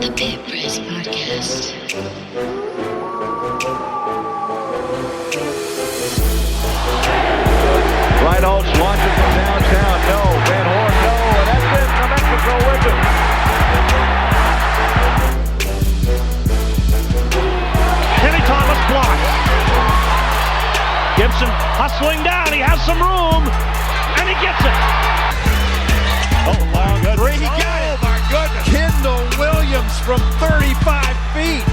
The Pit Press Podcast. Reinholz launches from downtown. No. Van Horn, no. And that's it. New Mexico wins it. Kenny Thomas blocks. Gibson hustling down. He has some room. And he gets it. Oh, long three. He got it. Oh, my goodness. Kendall Williams from 35 feet.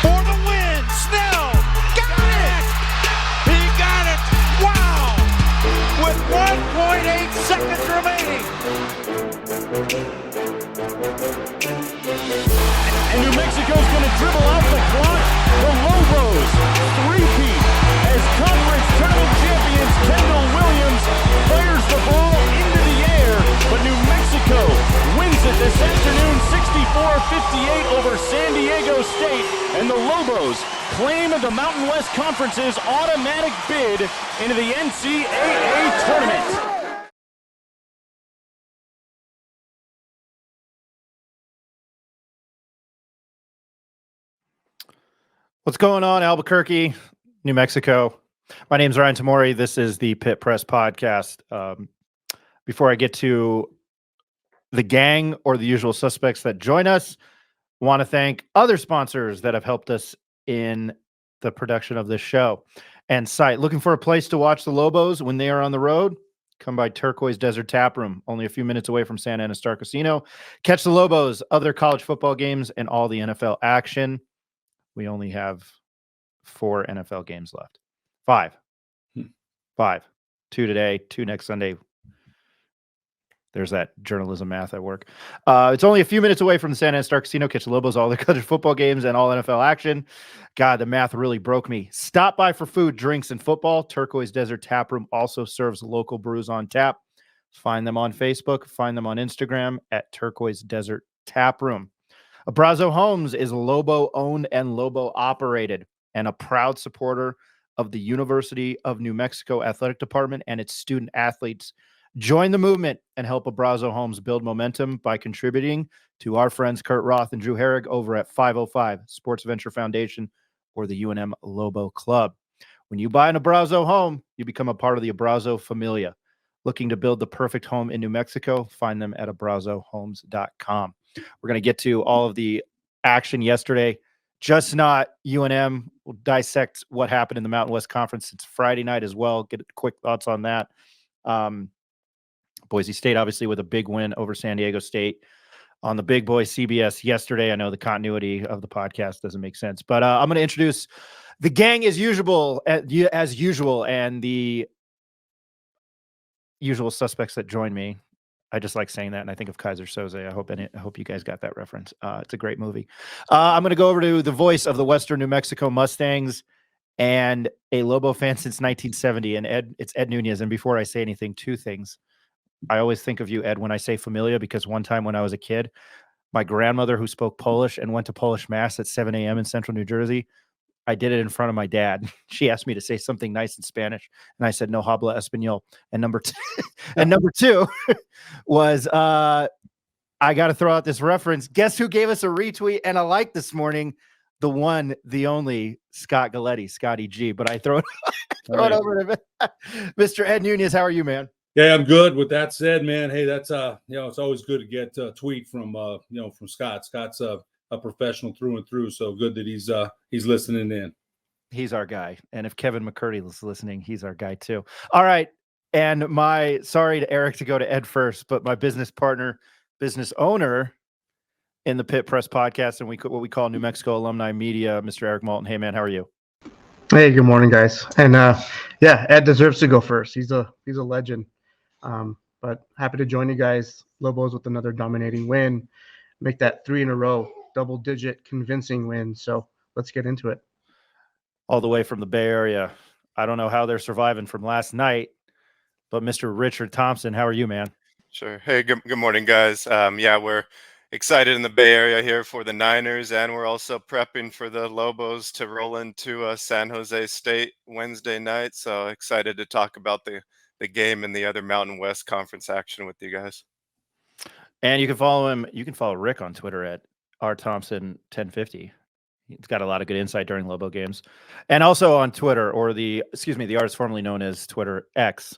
For the win. Snell. Got it. He got it. Wow. With 1.8 seconds remaining. And New Mexico's going to dribble out the clock. The Lobos three-peat as conference tournament champions. Kendall Williams fires the ball into the air, but New Mexico wins it this afternoon 64-58 over San Diego State, and the Lobos claim the Mountain West Conference's automatic bid into the NCAA tournament. What's going on, Albuquerque, New Mexico? My name's Ryan Tamori. This is the Pit Press Podcast. Before I get to the gang or the usual suspects that join us, I want to thank other sponsors that have helped us in the production of this show and site. Looking for a place to watch the Lobos when they are on the road? Come by Turquoise Desert Tap Room, only a few minutes away from Santa Ana Star Casino. Catch the Lobos, other college football games, and all the NFL action. We only have 4 NFL games left. 5. 5. 2 today, 2 next Sunday. There's that journalism math at work. It's only a few minutes away from the Santa Ana Star Casino. Catch the Lobos, all the college football games, and all NFL action. God, the math really broke me. Stop by for food, drinks, and football. Turquoise Desert Tap Room also serves local brews on tap. Find them on Facebook. Find them on Instagram at Turquoise Desert Tap Room. Abrazo Homes is Lobo owned and Lobo operated and a proud supporter of the University of New Mexico Athletic Department and its student athletes. Join the movement and help Abrazo Homes build momentum by contributing to our friends Kurt Roth and Drew Herrig over at 505 Sports Venture Foundation or the UNM Lobo Club. When you buy an Abrazo home, you become a part of the Abrazo Familia. Looking to build the perfect home in New Mexico? Find them at abrazohomes.com. We're going to get to all of the action yesterday, just not UNM. We'll dissect what happened in the Mountain West Conference. It's Friday night as well. Get quick thoughts on that. Boise State, obviously, with a big win over San Diego State on the Big Boy CBS yesterday. I know the continuity of the podcast doesn't make sense, but I'm going to introduce the gang as usual, and the usual suspects that join me. I just like saying that, and I think of Kaiser Soze. I hope you guys got that reference. It's a great movie. I'm going to go over to the voice of the Western New Mexico Mustangs and a Lobo fan since 1970, and it's Ed Nunez. And before I say anything, 2 things. I always think of you, Ed, when I say familia, because one time when I was a kid, my grandmother, who spoke Polish and went to Polish Mass at 7 a.m. in central New Jersey, I did it in front of my dad. She asked me to say something nice in Spanish, and I said no habla español. And number 2 was I got to throw out this reference. Guess who gave us a retweet and a like this morning? The one, the only Scott Galletti, Scotty G. But I throw it over to Mr. Ed Nunez. How are you, man? Yeah, I'm good. With that said, man, hey, that's it's always good to get a tweet from from Scott. Scott's a professional through and through, so good that he's listening in. He's our guy. And if Kevin McCurdy is listening, he's our guy too. All right. And sorry to Eric to go to Ed first, but my business partner, business owner in the Pit Press Podcast and what we call New Mexico Alumni Media, Mr. Eric Malton. Hey man, how are you? Hey, good morning, guys. And Ed deserves to go first. He's a legend. But happy to join you guys. Lobos with another dominating win. Make that 3 in a row, double-digit convincing win. So let's get into it. All the way from the Bay Area. I don't know how they're surviving from last night, but Mr. Richard Thompson, how are you, man? Sure. Hey, good morning, guys. We're excited in the Bay Area here for the Niners, and we're also prepping for the Lobos to roll into San Jose State Wednesday night. So excited to talk about the game and the other Mountain West Conference action with you guys. And you can follow him. You can follow Rick on Twitter at rthompson1050. He's got a lot of good insight during Lobo games. And also on Twitter, or the artist formerly known as Twitter X,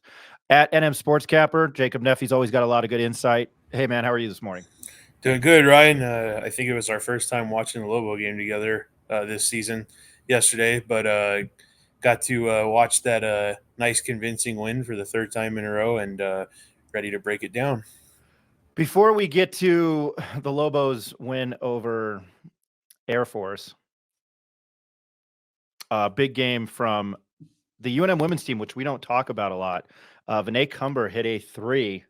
at NM Sportscapper. Jacob Neffy's always got a lot of good insight. Hey, man, how are you this morning? Doing good, Ryan. I think it was our first time watching the Lobo game together this season yesterday, but got to watch that nice, convincing win for the third time in a row, and ready to break it down. Before we get to the Lobos win over Air Force, big game from the UNM women's team, which we don't talk about a lot. Viane Cumber hit a 3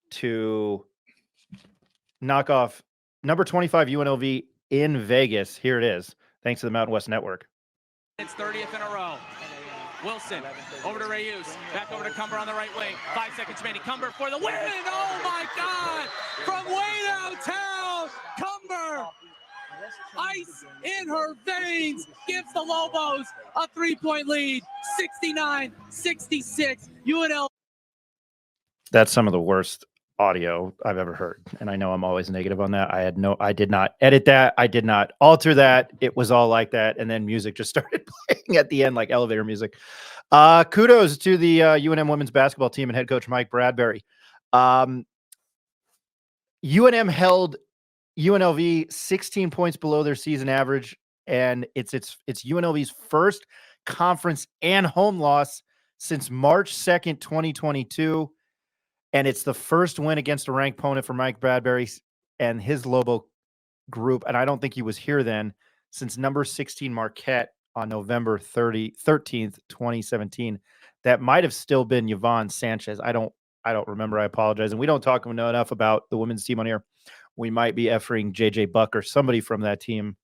to knock off number 25 UNLV in Vegas. Here it is, thanks to the Mountain West Network. It's 30th in a row. Wilson over to Reyes, back over to Cumber on the right wing. 5 seconds remaining. Cumber for the win. Oh my God! From way downtown, Cumber, ice in her veins, gives the Lobos a 3-point lead. 69-66. UNLV. That's some of the worst audio I've ever heard, and I know I'm always negative on that. I did not edit that. I did not alter that. It was all like that, and then music just started playing at the end, like elevator music. Kudos to the UNM women's basketball team and head coach Mike Bradbury. UNM held UNLV 16 points below their season average, and it's UNLV's first conference and home loss since March 2nd, 2022. And it's the first win against a ranked opponent for Mike Bradbury and his Lobo group. And I don't think he was here then, since number 16 Marquette on November 13th, 2017. That might have still been Yvonne Sanchez. I don't remember. I apologize. And we don't talk enough about the women's team on here. We might be effing JJ Buck or somebody from that team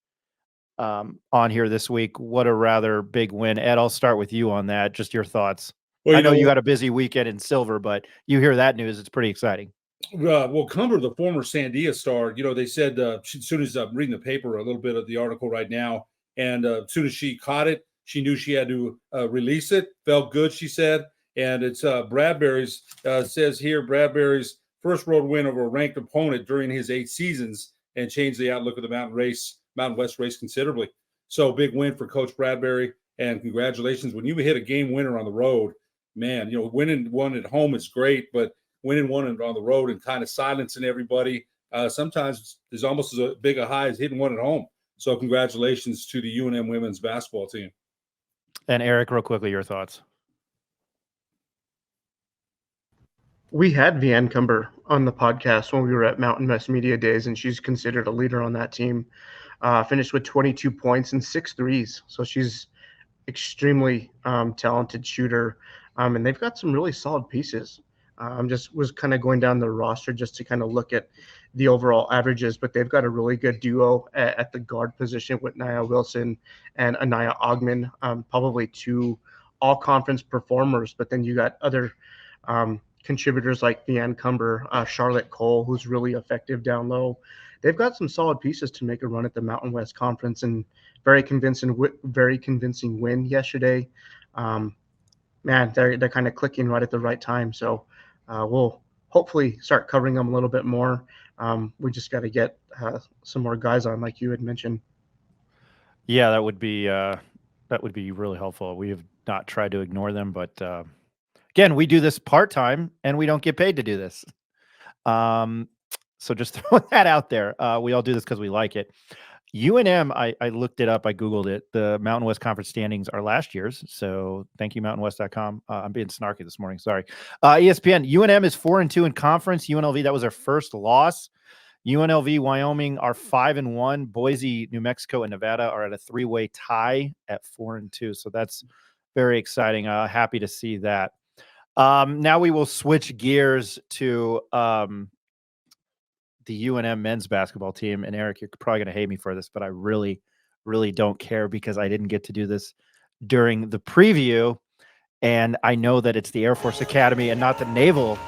on here this week. What a rather big win. Ed, I'll start with you on that. Just your thoughts. Well, I know you had a busy weekend in Silver, but you hear that news, it's pretty exciting. Well, Cumber, the former Sandia star, they said as soon as I'm reading the paper, a little bit of the article right now, and as soon as she caught it, she knew she had to release it. Felt good, she said. And it's Bradbury's, says here, Bradbury's first road win over a ranked opponent during his 8 seasons, and changed the outlook of the Mountain West race considerably. So big win for Coach Bradbury, and congratulations. When you hit a game winner on the road, man, winning one at home is great, but winning one on the road and kind of silencing everybody sometimes is almost as big a high as hitting one at home. So congratulations to the UNM women's basketball team. And Eric, real quickly, your thoughts. We had Viane Cumber on the podcast when we were at Mountain West Media Days, and she's considered a leader on that team. Finished with 22 points and 6 threes. So she's extremely talented shooter. And they've got some really solid pieces. Just was kind of going down the roster just to kind of look at the overall averages, but they've got a really good duo at the guard position with Nia Wilson and Anaya Ogman, probably 2 all-conference performers. But then you got other contributors like Viane Cumber, Charlotte Cole, who's really effective down low. They've got some solid pieces to make a run at the Mountain West Conference, and very convincing win yesterday. Man, they're kind of clicking right at the right time. So we'll hopefully start covering them a little bit more. We just got to get some more guys on, like you had mentioned. Yeah, that would be really helpful. We have not tried to ignore them, but again, we do this part-time and we don't get paid to do this. So just throwing that out there. We all do this because we like it. UNM, I looked it up. I Googled it. The Mountain West Conference standings are last year's. So thank you, mountainwest.com. I'm being snarky this morning. Sorry. ESPN, UNM is 4-2 in conference. UNLV, that was their first loss. UNLV, Wyoming are 5-1. Boise, New Mexico, and Nevada are at a 3-way tie at 4-2. So that's very exciting. Happy to see that. Now we will switch gears to the UNM men's basketball team. And Eric, you're probably going to hate me for this, but I really, really don't care because I didn't get to do this during the preview. And I know that it's the Air Force Academy and not the Naval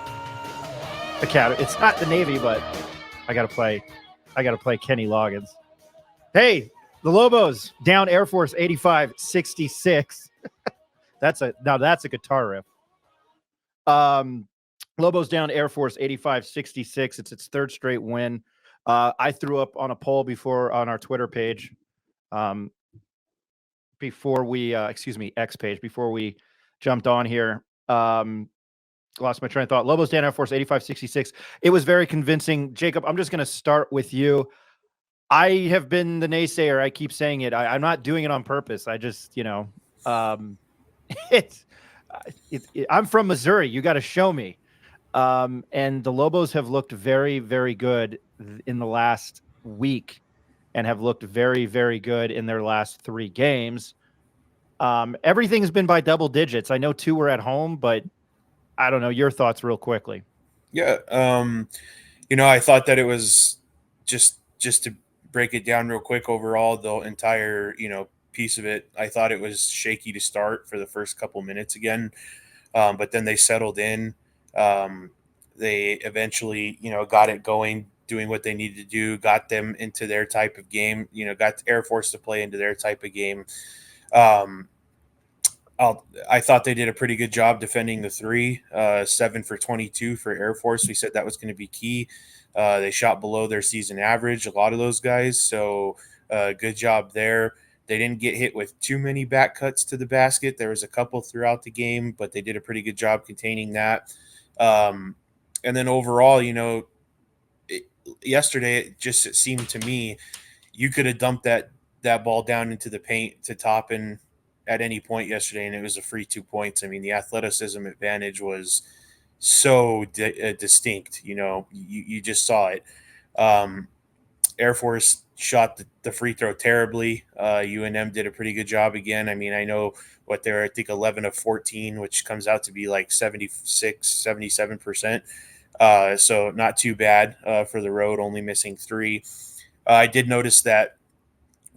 Academy. It's not the Navy, but I got to play Kenny Loggins. Hey, the Lobos down Air Force 85-66. That's a guitar riff. Lobos down Air Force 85-66. It's its third straight win. I threw up on a poll before on our Twitter page, before we, X page, before we jumped on here. Lost my train of thought. Lobos down Air Force 85-66. It was very convincing. Jacob, I'm just going to start with you. I have been the naysayer. I keep saying it. I'm not doing it on purpose. I just, I'm from Missouri. You got to show me. And the Lobos have looked very, very good in the last week and have looked very, very good in their last 3 games. Everything's been by double digits. I know 2 were at home, but I don't know your thoughts real quickly. Yeah. I thought that it was just to break it down real quick overall, the entire, piece of it. I thought it was shaky to start for the first couple minutes again. But then they settled in. They eventually, got it going, doing what they needed to do, got them into their type of game, got Air Force to play into their type of game. I thought they did a pretty good job defending the 3, 7 for 22 for Air Force. We said that was going to be key. They shot below their season average, a lot of those guys. So good job there. They didn't get hit with too many back cuts to the basket. There was a couple throughout the game, but they did a pretty good job containing that. And then overall, yesterday, it seemed to me you could have dumped that ball down into the paint to Toppin at any point yesterday, and it was a free 2 points. I mean, the athleticism advantage was so distinct. You just saw it. Air Force shot the free throw terribly. UNM did a pretty good job again. I mean, I know what they're, I think 11 of 14, which comes out to be like 76, 77%. So not too bad for the road, only missing 3. I did notice that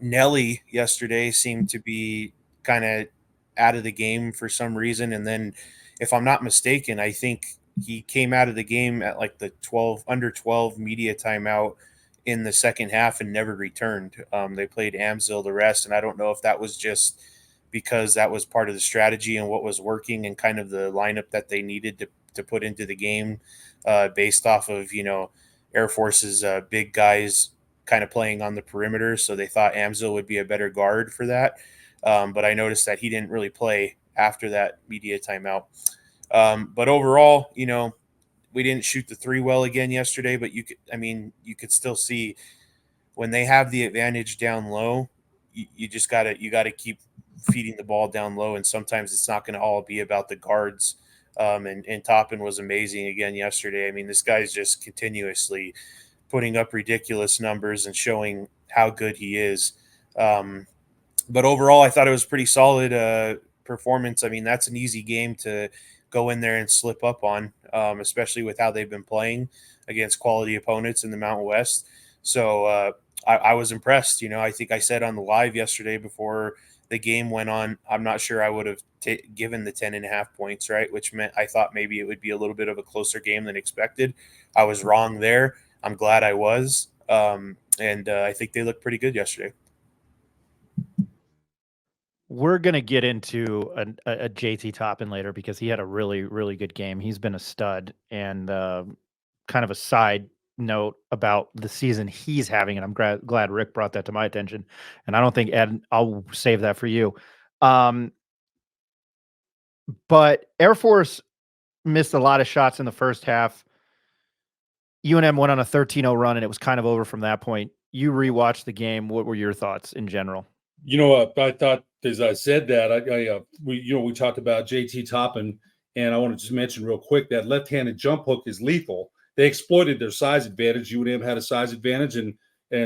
Nelly yesterday seemed to be kind of out of the game for some reason. And then if I'm not mistaken, I think he came out of the game at like the under 12 media timeout in the second half and never returned. They played Amzil the rest. And I don't know if that was just because that was part of the strategy and what was working and kind of the lineup that they needed to put into the game based off of, Air Force's big guys kind of playing on the perimeter. So they thought Amzil would be a better guard for that. But I noticed that he didn't really play after that media timeout. But overall, we didn't shoot the 3 well again yesterday, but you could still see when they have the advantage down low, you gotta keep feeding the ball down low. And sometimes it's not going to all be about the guards. And Toppin was amazing again yesterday. I mean, this guy's just continuously putting up ridiculous numbers and showing how good he is. But overall, I thought it was pretty solid performance. I mean, that's an easy game to go in there and slip up on, especially with how they've been playing against quality opponents in the Mountain West. So I was impressed. I think I said on the live yesterday before the game went on, I'm not sure I would have given the 10.5 points, right? Which meant I thought maybe it would be a little bit of a closer game than expected. I was wrong there. I'm glad I was. And I think they looked pretty good yesterday. We're going to get into a JT Toppin later because he had a really, really good game. He's been a stud. And kind of a side note about the season he's having, and I'm glad Rick brought that to my attention. And I don't think, Ed, I'll save that for you. But Air Force missed a lot of shots in the first half. UNM went on a 13-0 run, and it was kind of over from that point. You rewatched the game. What were your thoughts in general? I thought, as I said that, we talked about JT Toppin, and I want to just mention real quick that left-handed jump hook is lethal. They exploited their size advantage. UNM had a size advantage, and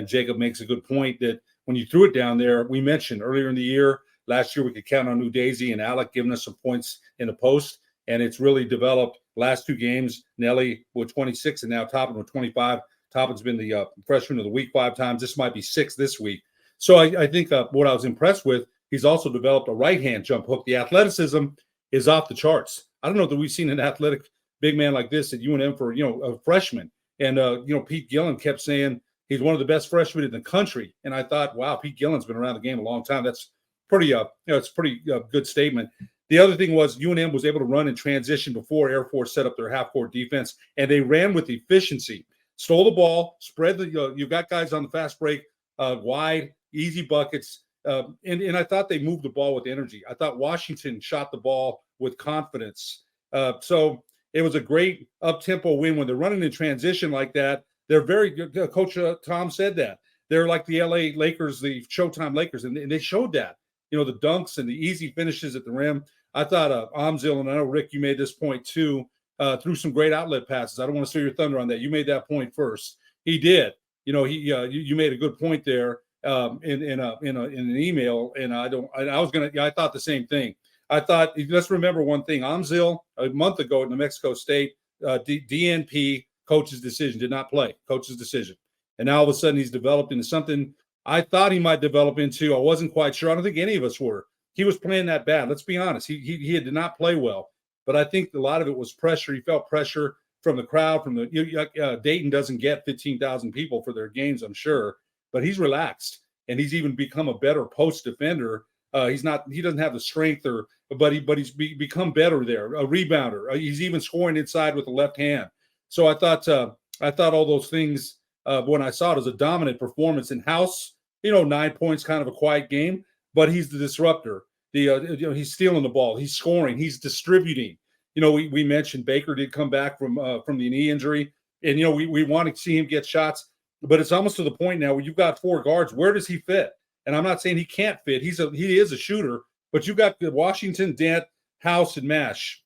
Jacob makes a good point that when you threw it down there, we mentioned earlier in the year, last year we could count on New Daisy and Alec giving us some points in the post, and it's really developed. Last 2 games, Nelly with 26 and now Toppin with 25. Toppin's been the freshman of the week 5 times. This might be 6 this week. So I think what I was impressed with, he's also developed a right-hand jump hook. The athleticism is off the charts. I don't know that we've seen an athletic big man like this at UNM for, a freshman. And, Pete Gillen kept saying he's one of the best freshmen in the country. And I thought, wow, Pete Gillen's been around the game a long time. That's pretty, it's a pretty good statement. The other thing was UNM was able to run in transition before Air Force set up their half-court defense, and they ran with efficiency. Stole the ball, spread the. You got guys on the fast break, wide, easy buckets, and I thought they moved the ball with energy. I thought Washington shot the ball with confidence. So it was a great up-tempo win when they're running in transition like that. They're very good. Coach Tom said that. They're like the LA Lakers, the Showtime Lakers, and they showed that. You know, the dunks and the easy finishes at the rim. I thought Amzil, and I know, Rick, you made this point too, threw some great outlet passes. I don't want to steal your thunder on that. You made that point first. He did. You know, you made a good point there in an email, and I thought the same thing. I thought, let's remember one thing. Amzil, a month ago at New Mexico State, DNP, coach's decision, did not play, coach's decision. And now all of a sudden he's developed into something I thought he might develop into. I wasn't quite sure. I don't think any of us were. He was playing that bad. Let's be honest. He did not play well. But I think a lot of it was pressure. He felt pressure from the crowd. Dayton doesn't get 15,000 people for their games, I'm sure. But he's relaxed, and he's even become a better post defender. He doesn't have the strength, but he's become better there. A rebounder. He's even scoring inside with the left hand. So I thought all those things when I saw it as a dominant performance in house. 9 points, kind of a quiet game. But he's the disruptor. He's stealing the ball. He's scoring. He's distributing. We mentioned Baker did come back from the knee injury, and we want to see him get shots. But it's almost to the point now where you've got four guards. Where does he fit? And I'm not saying he can't fit. He is a shooter. But you've got Washington, Dent, House, and Mash.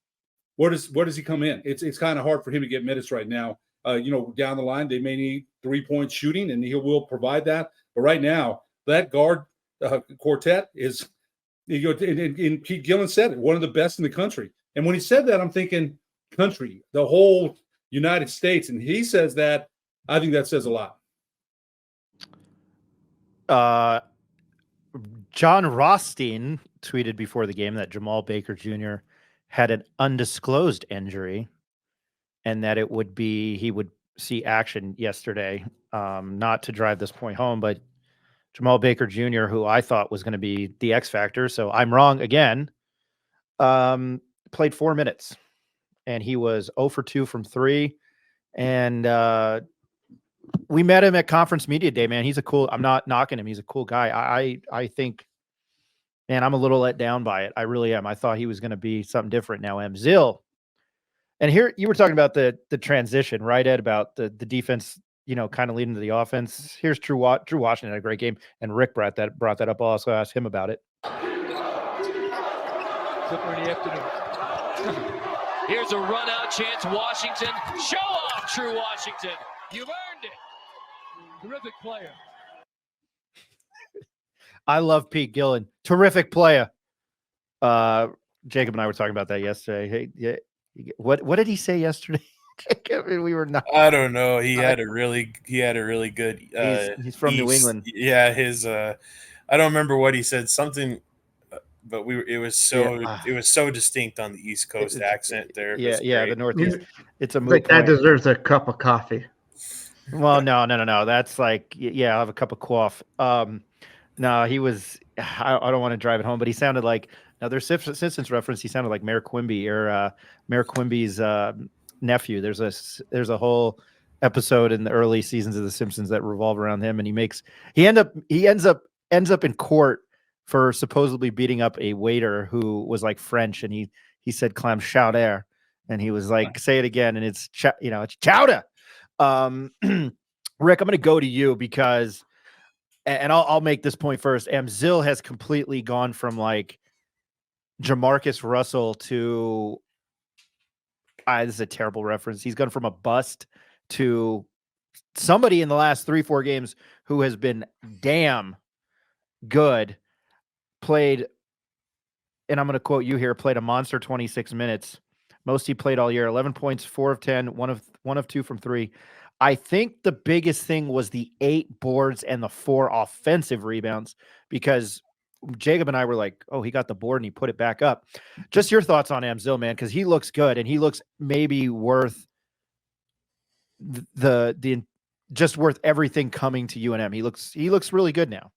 Where does he come in? It's kind of hard for him to get minutes right now. Down the line they may need 3-point shooting, and he will provide that. But right now that guard quartet is, and Pete Gillen said it, one of the best in the country. And when he said that, I'm thinking country, the whole United States. And he says that, I think that says a lot. John Rothstein tweeted before the game that Jamal Baker Jr. had an undisclosed injury and that he would see action yesterday. Not to drive this point home, but Jamal Baker Jr., who I thought was going to be the X factor, so I'm wrong again, played 4 minutes, and he was 0 for 2 from 3. And we met him at conference media day, man. I'm not knocking him. He's a cool guy. I think, man, I'm a little let down by it. I really am. I thought he was going to be something different. Now, Amzil, and here you were talking about the transition, right, Ed, about the defense, kind of leading to the offense. Here's Drew Washington had a great game, and Rick brought that up. I'll also ask him about it. Here's a run out chance. Washington, show off Drew Washington. You've earned it. Terrific player. I love Pete Gillen. Terrific player. Jacob and I were talking about that yesterday. Hey, yeah, what did he say yesterday? We were not. I don't know. He had a really good. He's from New England. Yeah, I don't remember what he said. Something, but it was so distinct on the East Coast accent there. The Northeast. It's a like that deserves a cup of coffee. Well, no. That's like, I'll have a cup of quaff. No, he was. I don't want to drive it home, but he sounded like another Simpsons reference. He sounded like Mayor Quimby or Mayor Quimby's nephew. There's a whole episode in the early seasons of The Simpsons that revolve around him, and he ends up in court for supposedly beating up a waiter who was like French, and he said clam chowder, and he was like, say it again, and it's it's chowder. Rick, I'm going to go to you because, and I'll make this point first. Amzil has completely gone from like Jamarcus Russell to, this is a terrible reference. He's gone from a bust to somebody in the last 3-4 games who has been damn good. Played, and I'm going to quote you here, played a monster 26 minutes. Most he played all year, 11 points, 4 of 10, 1 of 2 from 3. I think the biggest thing was the 8 boards and the 4 offensive rebounds, because Jacob and I were like, oh, he got the board and he put it back up. Just your thoughts on Amzil, man, because he looks good and he looks maybe worth worth everything coming to UNM. He looks really good now.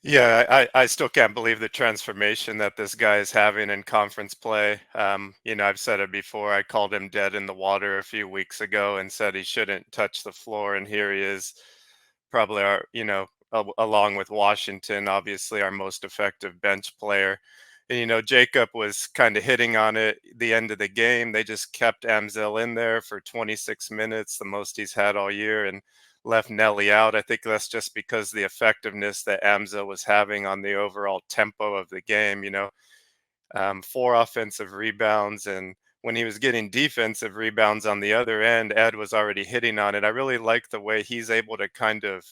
Yeah, I still can't believe the transformation that this guy is having in conference play. I've said it before. I called him dead in the water a few weeks ago and said he shouldn't touch the floor, and here he is, probably along with Washington, obviously our most effective bench player. And Jacob was kind of hitting on it the end of the game. They just kept Amzil in there for 26 minutes, the most he's had all year, and left Nelly out. I think that's just because the effectiveness that Amzil was having on the overall tempo of the game. 4 offensive rebounds, and when he was getting defensive rebounds on the other end, Ed was already hitting on it. I really like the way he's able to kind of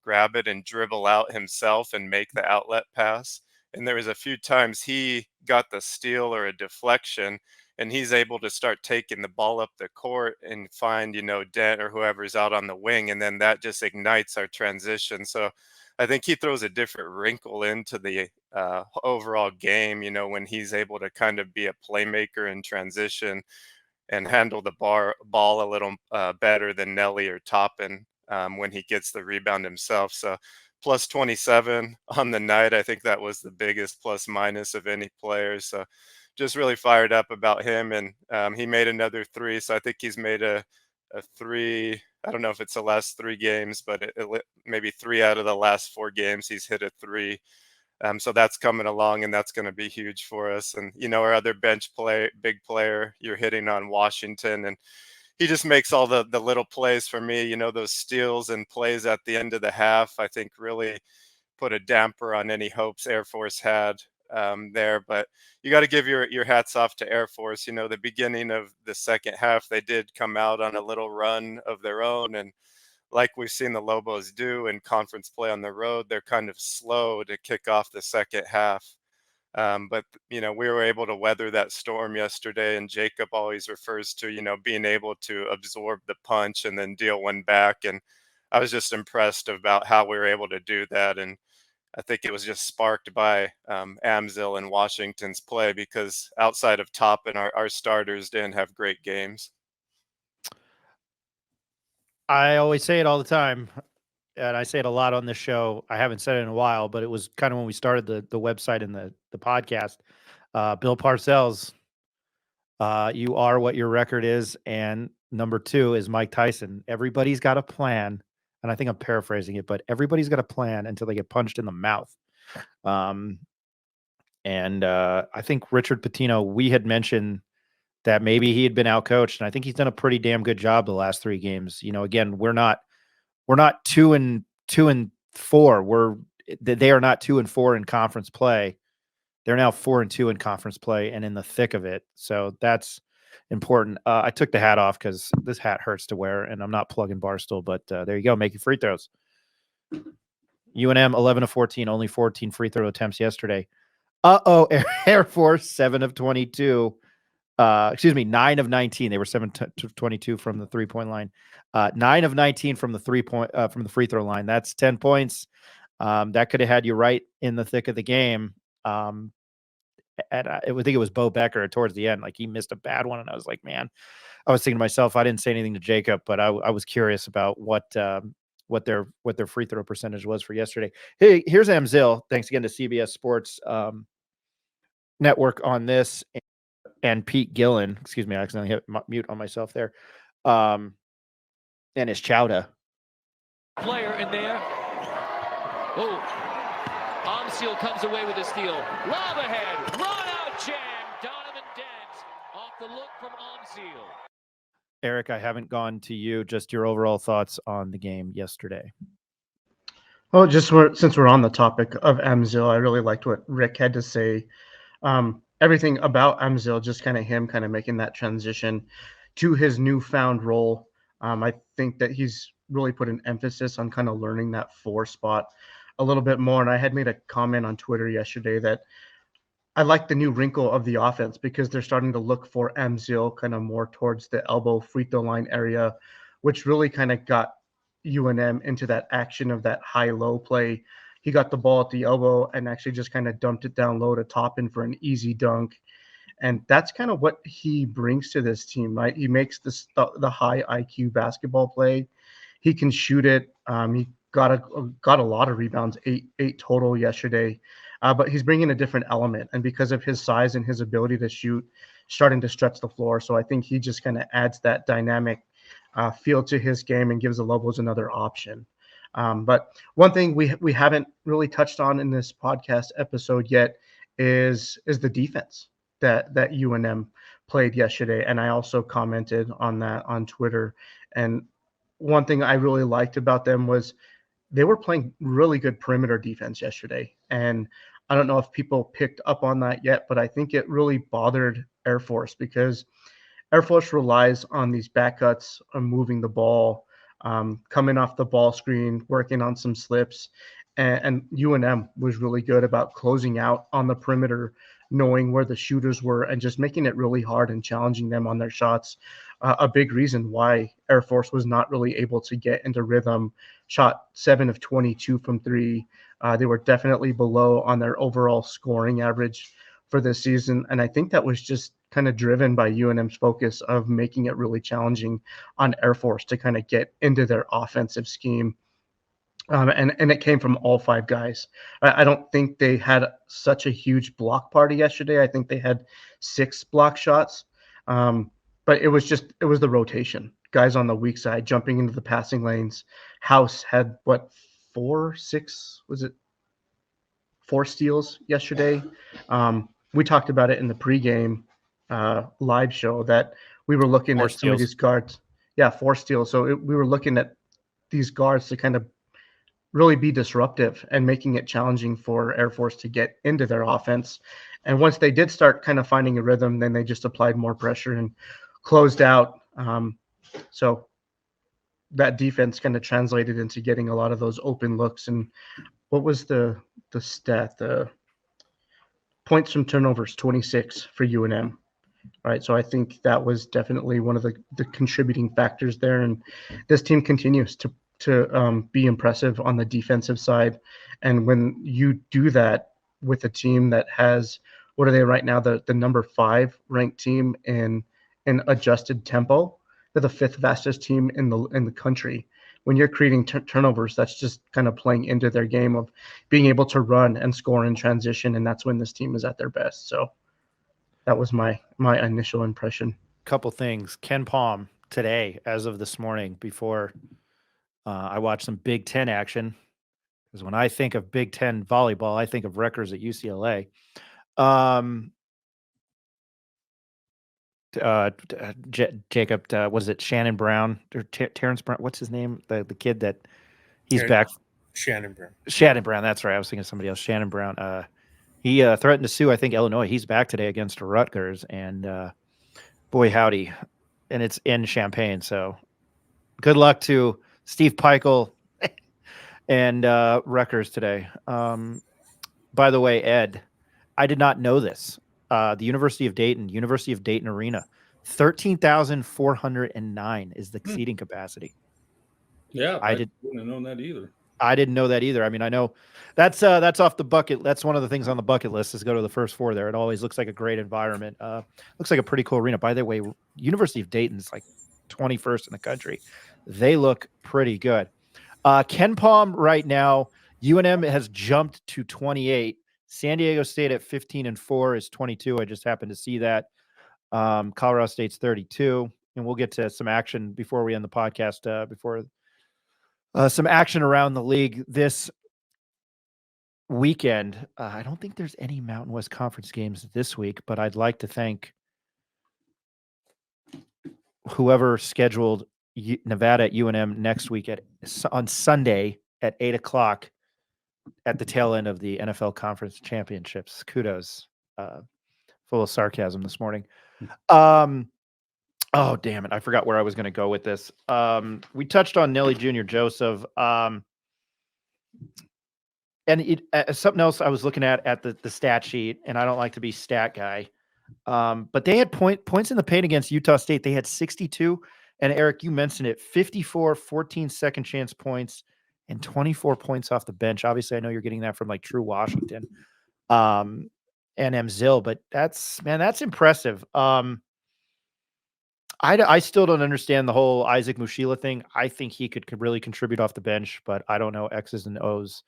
grab it and dribble out himself and make the outlet pass. And there was a few times he got the steal or a deflection, and he's able to start taking the ball up the court and find, Dent or whoever's out on the wing, and then that just ignites our transition. So I think he throws a different wrinkle into the overall game, when he's able to kind of be a playmaker in transition and handle the ball a little better than Nelly or Toppin when he gets the rebound himself. So plus 27 on the night. I think that was the biggest plus minus of any player. So just really fired up about him. And he made another three. So I think he's made a three. I don't know if it's the last 3 games, but maybe 3 out of the last 4 games he's hit a three. So that's coming along, and that's going to be huge for us. And our other big player, you're hitting on Washington, and he just makes all the little plays for me. Those steals and plays at the end of the half, I think really put a damper on any hopes Air Force had there. But you got to give your hats off to Air Force. The beginning of the second half, they did come out on a little run of their own, and like we've seen the Lobos do in conference play on the road, they're kind of slow to kick off the second half. But we were able to weather that storm yesterday, and Jacob always refers to, being able to absorb the punch and then deal one back. And I was just impressed about how we were able to do that. And I think it was just sparked by Amzil and Washington's play, because outside of Toppin, our starters didn't have great games. I always say it all the time, and I say it a lot on this show. I haven't said it in a while, but it was kind of when we started the website and the podcast. Bill Parcells, you are what your record is, and number 2 is Mike Tyson. Everybody's got a plan, and I think I'm paraphrasing it, but everybody's got a plan until they get punched in the mouth. And I think Richard Pitino, we had mentioned that maybe he had been outcoached, and I think he's done a pretty damn good job the last 3 games. Again, we're not 2-4. They are not 2-4 in conference play. They're now 4-2 in conference play and in the thick of it. So that's important. I took the hat off because this hat hurts to wear, and I'm not plugging Barstool, but there you go, making free throws. UNM 11 of 14, only 14 free throw attempts yesterday. Air Force 7 of 22. 9 of 19. They were 7 to 22 from the 3-point line. 9 of 19 from the from the free throw line. That's 10 points. That could have had you right in the thick of the game. And I think it was Bo Becker towards the end. Like, he missed a bad one, and I was like, man, I was thinking to myself, I didn't say anything to Jacob, but I was curious about what their free throw percentage was for yesterday. Hey, here's Amzil. Thanks again to CBS Sports Network on this. And Pete Gillen, excuse me, I accidentally hit mute on myself there. And his Chowda. Player in there. Oh, Amzil comes away with a steal. Lob ahead, run out jam. Donovan Dent off the look from Amzil. Eric, I haven't gone to you. Just your overall thoughts on the game yesterday. Well, since we're on the topic of Amzil, I really liked what Rick had to say. Everything about Amzil, just kind of him kind of making that transition to his newfound role. I think that he's really put an emphasis on kind of learning that 4 spot a little bit more. And I had made a comment on Twitter yesterday that I like the new wrinkle of the offense, because they're starting to look for Amzil kind of more towards the elbow free throw line area, which really kind of got UNM into that action of that high-low play. He got the ball at the elbow and actually just kind of dumped it down low to Toppin for an easy dunk. And that's kind of what he brings to this team, right? He makes the high IQ basketball play. He can shoot it. He got a lot of rebounds, eight total yesterday. But he's bringing a different element, and because of his size and his ability to shoot, starting to stretch the floor. So I think he just kind of adds that dynamic feel to his game and gives the Lobos another option. But one thing we haven't really touched on in this podcast episode yet is the defense that UNM played yesterday, and I also commented on that on Twitter. And one thing I really liked about them was they were playing really good perimeter defense yesterday. And I don't know if people picked up on that yet, but I think it really bothered Air Force because Air Force relies on these back cuts on moving the ball, coming off the ball screen, working on some slips. And UNM was really good about closing out on the perimeter, knowing where the shooters were and just making it really hard and challenging them on their shots. A big reason why Air Force was not really able to get into rhythm. Shot 7 of 22 from 3. They were definitely below on their overall scoring average for this season. And I think that was just kind of driven by UNM's focus of making it really challenging on Air Force to kind of get into their offensive scheme. And it came from all 5 guys. I don't think they had such a huge block party yesterday. I think they had 6 block shots. But it was the rotation. Guys on the weak side jumping into the passing lanes. House had 4 steals yesterday. We talked about it in the pregame live show that we were looking at some of these guards. Yeah, 4 steals. So we were looking at these guards to kind of really be disruptive and making it challenging for Air Force to get into their offense. And once they did start kind of finding a rhythm, then they just applied more pressure and closed out. So that defense kind of translated into getting a lot of those open looks. And what was the stat? The points from turnovers, 26 for UNM. Right. So I think that was definitely one of the contributing factors there. And this team continues to be impressive on the defensive side. And when you do that with a team that has, what are they right now? The number 5 ranked team in adjusted tempo. They're the 5th fastest team in the country. When you're creating turnovers, that's just kind of playing into their game of being able to run and score in transition. And that's when this team is at their best. So that was my initial impression. Couple things. Ken Palm today, as of this morning, before I watched some Big Ten action, because when I think of Big Ten volleyball, I think of Rutgers at UCLA. Jacob, was it Shannon Brown or Terrence Brown? What's his name? The kid that he's back. Shannon Brown. Shannon Brown. That's right. I was thinking of somebody else. Shannon Brown. He threatened to sue, I think, Illinois. He's back today against Rutgers, and boy, howdy. And it's in Champaign. So good luck to Steve Peichel and Rutgers today. By the way, Ed, I did not know this. The University of Dayton Arena, 13,409 is the seating capacity. Yeah, I wouldn't have known that either. I didn't know that either. I mean, I know that's off the bucket. That's one of the things on the bucket list is go to the first 4 there. It always looks like a great environment. Looks like a pretty cool arena. By the way, University of Dayton's like 21st in the country. They look pretty good. Ken Palm right now, UNM has jumped to 28. San Diego State at 15-4 is 22. I just happened to see that. Colorado State's 32. And we'll get to some action before we end the podcast, some action around the league this weekend. I don't think there's any Mountain West Conference games this week, but I'd like to thank whoever scheduled Nevada at UNM next week on Sunday at 8:00 at the tail end of the NFL Conference Championships. Kudos. Full of sarcasm this morning. Oh, damn it. I forgot where I was going to go with this. We touched on Nelly Jr. Joseph. And something else I was looking at the stat sheet, and I don't like to be stat guy. But they had points in the paint against Utah State. They had 62. And Eric, you mentioned it, 54, 14 second chance points, and 24 points off the bench. Obviously, I know you're getting that from like True Washington and Zill, but that's impressive. I still don't understand the whole Isaac Mushila thing. I think he could really contribute off the bench, but I don't know X's and O's.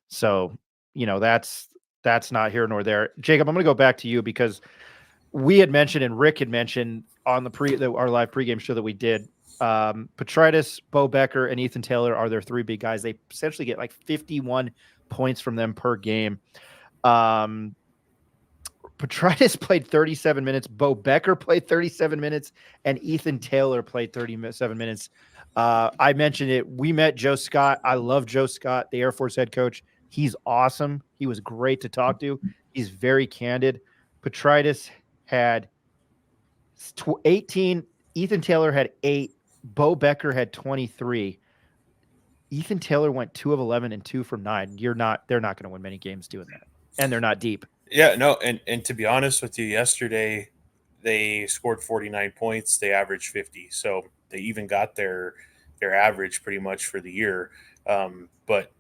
So, that's not here nor there. Jacob, I'm going to go back to you because we had mentioned and Rick had mentioned on our live pregame show that we did. Petritis, Bo Becker, and Ethan Taylor are their three big guys. They essentially get like 51 points from them per game. Petritis played 37 minutes. Bo Becker played 37 minutes, and Ethan Taylor played 37 minutes. I mentioned it. We met Joe Scott. I love Joe Scott, the Air Force head coach. He's awesome. He was great to talk to. He's very candid. Petritis had 18. Ethan Taylor had 8. Bo Becker had 23. Ethan Taylor went 2 of 11 and 2 from 9. They're not going to win many games doing that, and they're not deep. Yeah, no, and to be honest with you, yesterday they scored 49 points. They averaged 50, so they even got their average pretty much for the year. But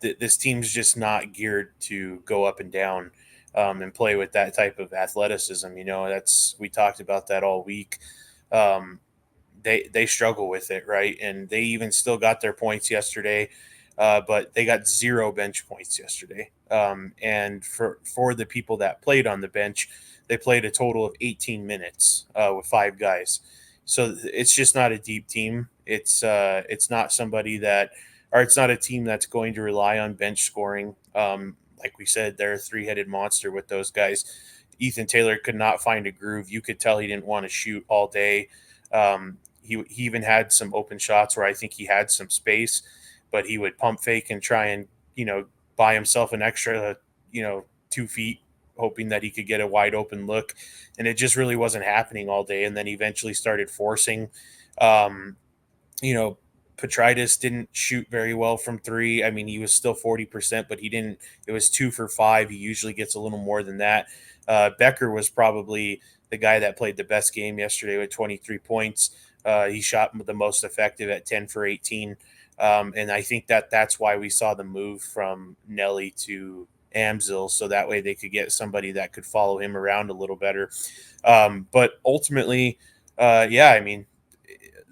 this team's just not geared to go up and down and play with that type of athleticism. We talked about that all week. They struggle with it, right? And they even still got their points yesterday. But they got 0 bench points yesterday. And for the people that played on the bench, they played a total of 18 minutes with 5 guys. So it's just not a deep team. It's not it's not a team that's going to rely on bench scoring. Like we said, they're a 3-headed monster with those guys. Ethan Taylor could not find a groove. You could tell he didn't want to shoot all day. He even had some open shots where I think he had some space, but he would pump fake and try and, buy himself an extra, 2 feet, hoping that he could get a wide open look. And it just really wasn't happening all day. And then eventually started forcing. Petritis didn't shoot very well from 3. I mean, he was still 40%, but it was 2 for 5. He usually gets a little more than that. Becker was probably the guy that played the best game yesterday with 23 points. He shot the most effective at 10 for 18. And I think that's why we saw the move from Nelly to Amzil, so that way they could get somebody that could follow him around a little better. But ultimately, I mean,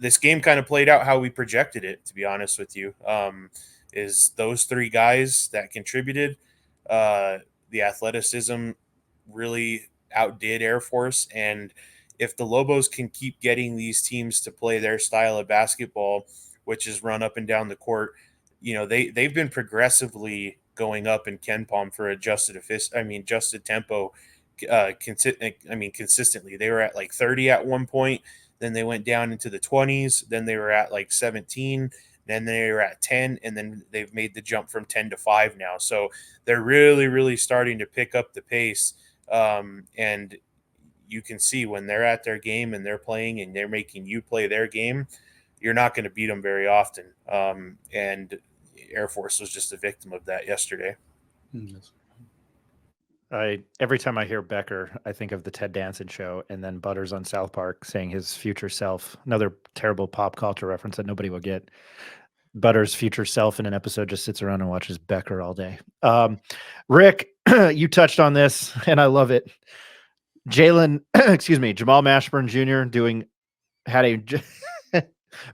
this game kind of played out how we projected it, to be honest with you. Is those 3 guys that contributed, the athleticism really outdid Air Force. And if the Lobos can keep getting these teams to play their style of basketball, which is run up and down the court, they've been progressively going up in KenPom for adjusted tempo. Consistently. They were at like 30 at one point, then they went down into the 20s, then they were at like 17, then they were at 10, and then they've made the jump from 10 to 5 now. So they're really, really starting to pick up the pace. And you can see when they're at their game and they're playing and they're making you play their game, you're not going to beat them very often. And Air Force was just a victim of that yesterday. Every time I hear Becker, I think of the Ted Danson show and then Butters on South Park saying his future self. Another terrible pop culture reference that nobody will get. Butters' future self in an episode just sits around and watches Becker all day. Rick, you touched on this, and I love it. Jamal Mashburn Jr.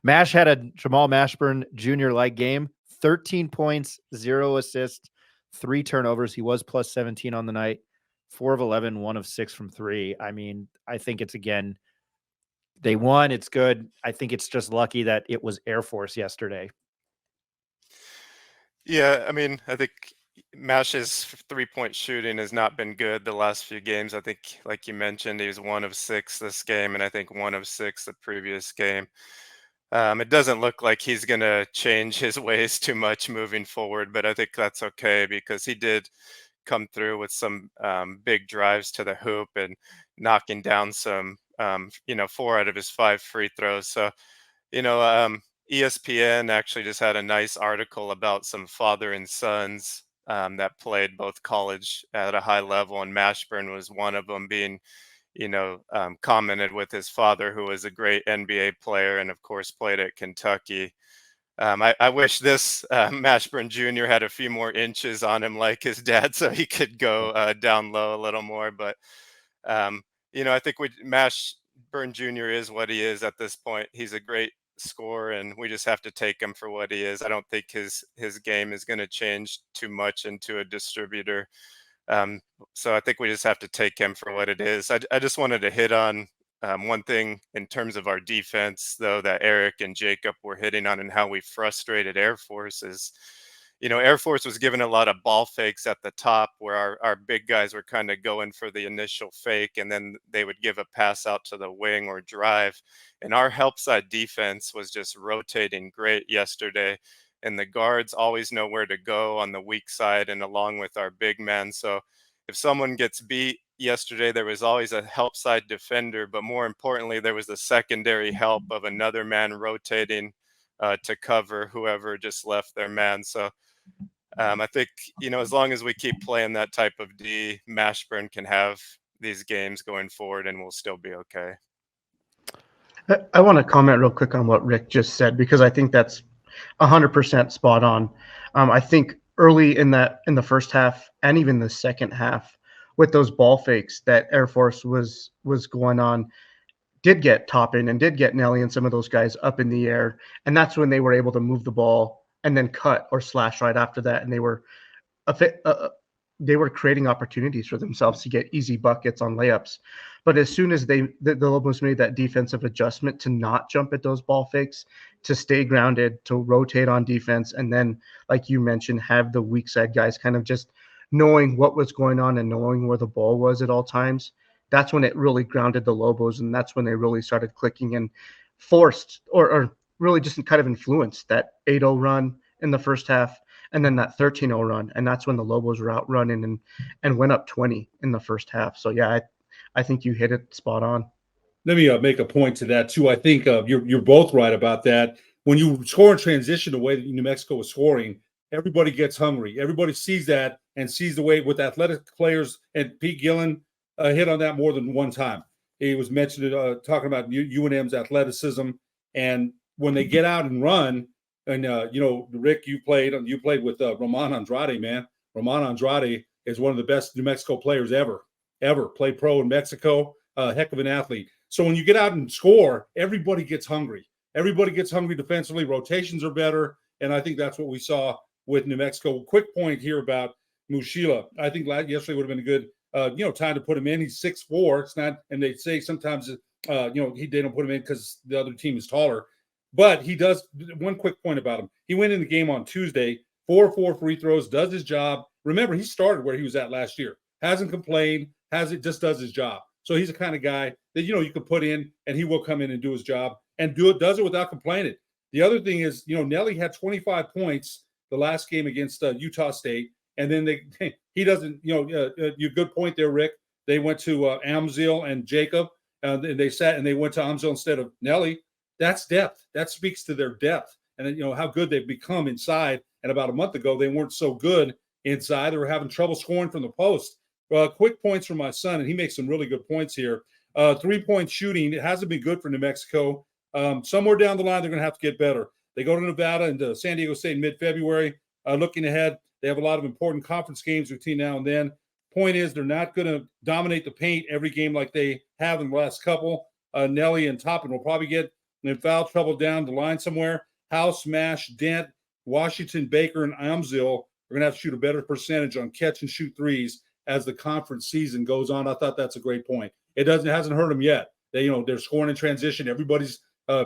Mash had a Jamal Mashburn Jr. like game, 13 points, 0 assists, 3 turnovers. He was plus 17 on the night, 4 of 11, 1 of 6 from 3. I mean, I think it's, again, they won. It's good. I think it's just lucky that it was Air Force yesterday. Yeah, I mean, I think Mash's 3-point shooting has not been good the last few games. I think, like you mentioned, he was 1 of 6 this game, and I think 1 of 6 the previous game. It doesn't look like he's going to change his ways too much moving forward, but I think that's okay because he did come through with some big drives to the hoop and knocking down some, 4 out of his 5 free throws. So, ESPN actually just had a nice article about some father and sons that played both college at a high level, and Mashburn was one of them, being commented with his father, who was a great NBA player and of course played at Kentucky. I wish this Mashburn Jr. had a few more inches on him like his dad, so he could go down low a little more. But I think Mash Mashburn Jr. is what he is at this point. He's a great scorer, and we just have to take him for what he is. I don't think his game is going to change too much into a distributor. So I think we just have to take him for what it is. I just wanted to hit on one thing in terms of our defense, though, that Eric and Jacob were hitting on, and how we frustrated Air Force is, Air Force was given a lot of ball fakes at the top where our big guys were kind of going for the initial fake, and then they would give a pass out to the wing or drive. And our help side defense was just rotating great yesterday. And the guards always know where to go on the weak side and along with our big men. So if someone gets beat yesterday, there was always a help side defender, but more importantly, there was the secondary help of another man rotating to cover whoever just left their man. So I think, as long as we keep playing that type of D, Mashburn can have these games going forward and we'll still be okay. I want to comment real quick on what Rick just said, because I think that's 100% spot on. I think early in the first half and even the second half, with those ball fakes that Air Force was going on, did get Toppin and did get Nelly and some of those guys up in the air, and that's when they were able to move the ball and then cut or slash right after that, and they were creating opportunities for themselves to get easy buckets on layups. But as soon as the Lobos made that defensive adjustment to not jump at those ball fakes, to stay grounded, to rotate on defense, and then, like you mentioned, have the weak side guys kind of just knowing what was going on and knowing where the ball was at all times, that's when it really grounded the Lobos, and that's when they really started clicking and forced or really just kind of influenced that 8-0 run in the first half, and then that 13-0 run. And that's when the Lobos were out running and went up 20 in the first half. So, yeah, I think you hit it spot on. Let me make a point to that, too. I think you're both right about that. When you score in transition the way that New Mexico was scoring, everybody gets hungry. Everybody sees that and sees the way with athletic players. And Pete Gillen hit on that more than one time. He was mentioned talking about UNM's athleticism. And when they get out and run, and Rick, you played with Roman Andrade, man. Roman Andrade is one of the best New Mexico players ever. Played pro in Mexico, heck of an athlete. So when you get out and score, everybody gets hungry. Everybody gets hungry defensively. Rotations are better, and I think that's what we saw with New Mexico. Quick point here about Mushila. I think yesterday would have been a good time to put him in. He's 6'4". It's not, and they say sometimes they don't put him in because the other team is taller. But he does. One quick point about him: he went in the game on Tuesday, 4 free throws, does his job. Remember, he started where he was at last year. Hasn't complained. Just does his job. So he's the kind of guy that you can put in, and he will come in and do his job and does it without complaining. The other thing is, Nelly had 25 points the last game against Utah State, and then he doesn't. You good point there, Rick. They went to Amzil and Jacob, and they went to Amzil instead of Nelly. That's depth. That speaks to their depth, and then, how good they've become inside. And about a month ago, they weren't so good inside. They were having trouble scoring from the post. Quick points from my son, and he makes some really good points here. 3-point shooting, it hasn't been good for New Mexico. Somewhere down the line, they're going to have to get better. They go to Nevada and to San Diego State in mid-February. Looking ahead, they have a lot of important conference games between now and then. Point is, they're not going to dominate the paint every game like they have in the last couple. Nelly and Toppin will probably get in foul trouble down the line somewhere. House, Mash, Dent, Washington, Baker, and Amzil are going to have to shoot a better percentage on catch and shoot threes as the conference season goes on. I thought that's a great point. It hasn't hurt them yet. They're scoring in transition. Everybody's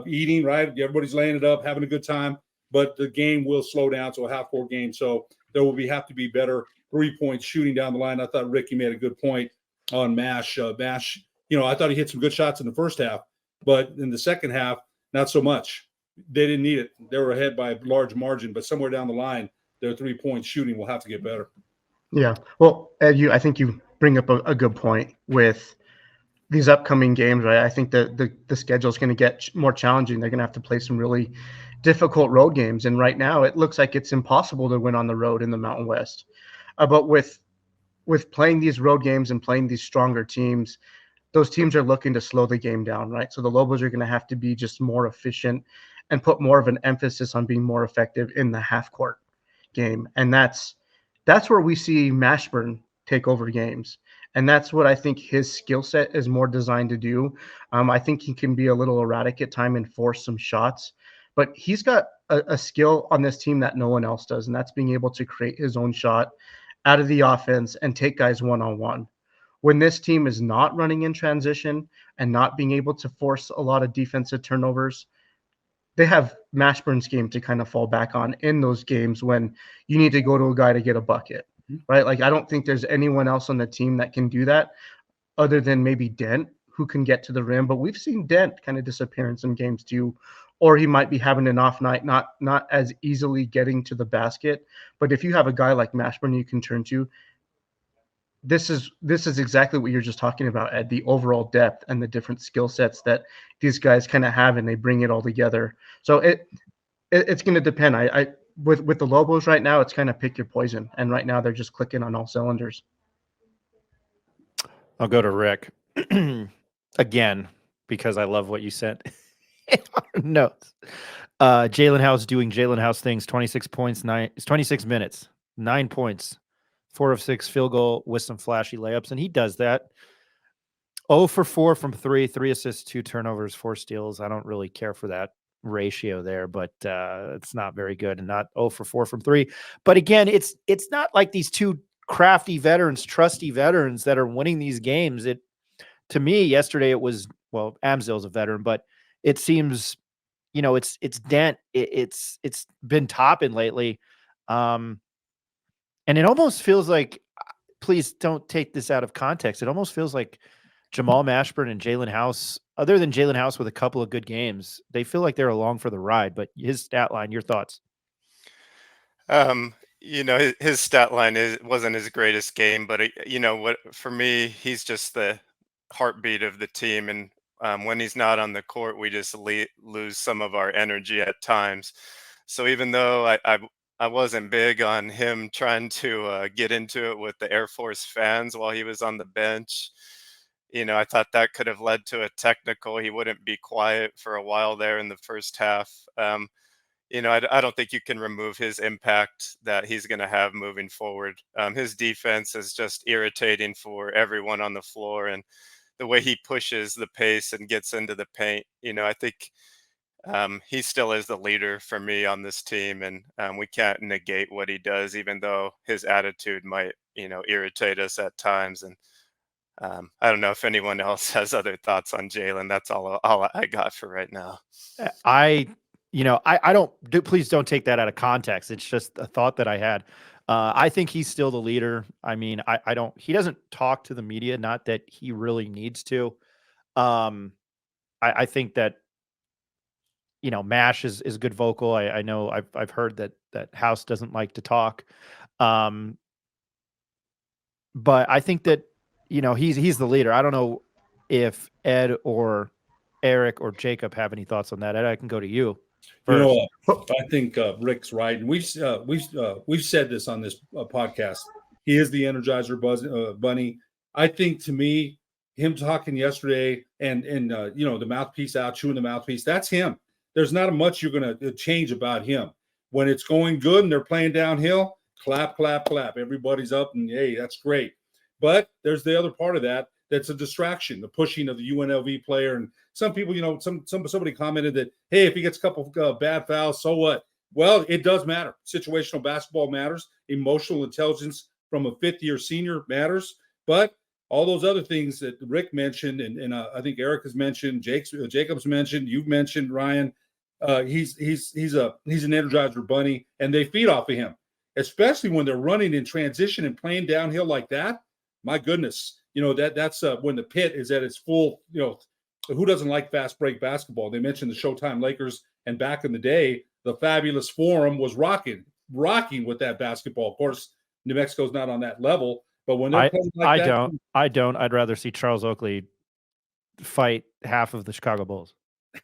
eating, right? Everybody's laying it up, having a good time. But the game will slow down to a half-court game. So there will have to be better 3-point shooting down the line. I thought Ricky made a good point on Mash. Mash, I thought he hit some good shots in the first half, but in the second half, not so much. They didn't need it. They were ahead by a large margin, but somewhere down the line, their 3-point shooting will have to get better. Yeah. Well, Ed, I think you bring up a good point with these upcoming games, right? I think the schedule is going to get more challenging. They're going to have to play some really difficult road games. And right now it looks like it's impossible to win on the road in the Mountain West. But with playing these road games and playing these stronger teams, those teams are looking to slow the game down, right? So the Lobos are going to have to be just more efficient and put more of an emphasis on being more effective in the half-court game. And that's where we see Mashburn take over games. And that's what I think his skill set is more designed to do. I think he can be a little erratic at time and force some shots, but he's got a skill on this team that no one else does, and that's being able to create his own shot out of the offense and take guys one-on-one. When this team is not running in transition and not being able to force a lot of defensive turnovers, they have Mashburn's game to kind of fall back on in those games when you need to go to a guy to get a bucket, right? Like, I don't think there's anyone else on the team that can do that other than maybe Dent, who can get to the rim. But we've seen Dent kind of disappear in some games too, or he might be having an off night, not as easily getting to the basket. But if you have a guy like Mashburn you can turn to, this is exactly what you're just talking about, Ed, the overall depth and the different skill sets that these guys kind of have, and they bring it all together. So it's going to depend. I with the Lobos right now, it's kind of pick your poison, and right now they're just clicking on all cylinders. I'll go to Rick again because I love what you said. Notes. Jalen House doing Jalen House things. 26 points, 26 minutes, 9 points. 4 of 6 field goal with some flashy layups, and he does that. 0 for 4 from 3, 3 assists, 2 turnovers, 4 steals. I don't really care for that ratio there, but it's not very good, and not 0 for 4 from 3. But again, it's not like these two crafty veterans, trusty veterans that are winning these games. To me, yesterday it was, well, Amzil's a veteran, but it seems, it's Dent. It's been Toppin lately. And it almost feels like, please don't take this out of context, it almost feels like Jamal Mashburn and Jalen House, other than Jalen House with a couple of good games, they feel like they're along for the ride. But his stat line, your thoughts? His stat line wasn't his greatest game, but what, for me, he's just the heartbeat of the team. And when he's not on the court, we just lose some of our energy at times. So even though I wasn't big on him trying to get into it with the Air Force fans while he was on the bench, I thought that could have led to a technical. He wouldn't be quiet for a while there in the first half. I don't think you can remove his impact that he's going to have moving forward. His defense is just irritating for everyone on the floor, and the way he pushes the pace and gets into the paint, I think he still is the leader for me on this team, and we can't negate what he does, even though his attitude might, irritate us at times. And I don't know if anyone else has other thoughts on Jalen. That's all I got for right now. I don't please don't take that out of context. It's just a thought that I had. I think he's still the leader. I mean, he doesn't talk to the media, not that he really needs to. I think that, Mash is good vocal. I know I've heard that House doesn't like to talk. But I think that, he's the leader. I don't know if Ed or Eric or Jacob have any thoughts on that. Ed, I can go to you first. I think Rick's right, and we've said this on this podcast. He is the Energizer bunny. I think, to me, him talking yesterday and the mouthpiece out, chewing the mouthpiece, that's him. There's not much you're going to change about him. When it's going good and they're playing downhill, clap, clap, clap. Everybody's up, and hey, that's great. But there's the other part of that that's a distraction, the pushing of the UNLV player. And some people, somebody commented that, hey, if he gets a couple bad fouls, so what? Well, it does matter. Situational basketball matters. Emotional intelligence from a fifth-year senior matters. But all those other things that Rick mentioned, and I think Eric has mentioned, Jacob's mentioned, you've mentioned, Ryan, he's an Energizer bunny, and they feed off of him, especially when they're running in transition and playing downhill like that. My goodness, that's when the pit is at its full. Who doesn't like fast break basketball? They mentioned the Showtime Lakers, and back in the day, the Fabulous Forum was rocking with that basketball. Of course, New Mexico's not on that level, but when they're playing like that, I don't. I'd rather see Charles Oakley fight half of the Chicago Bulls.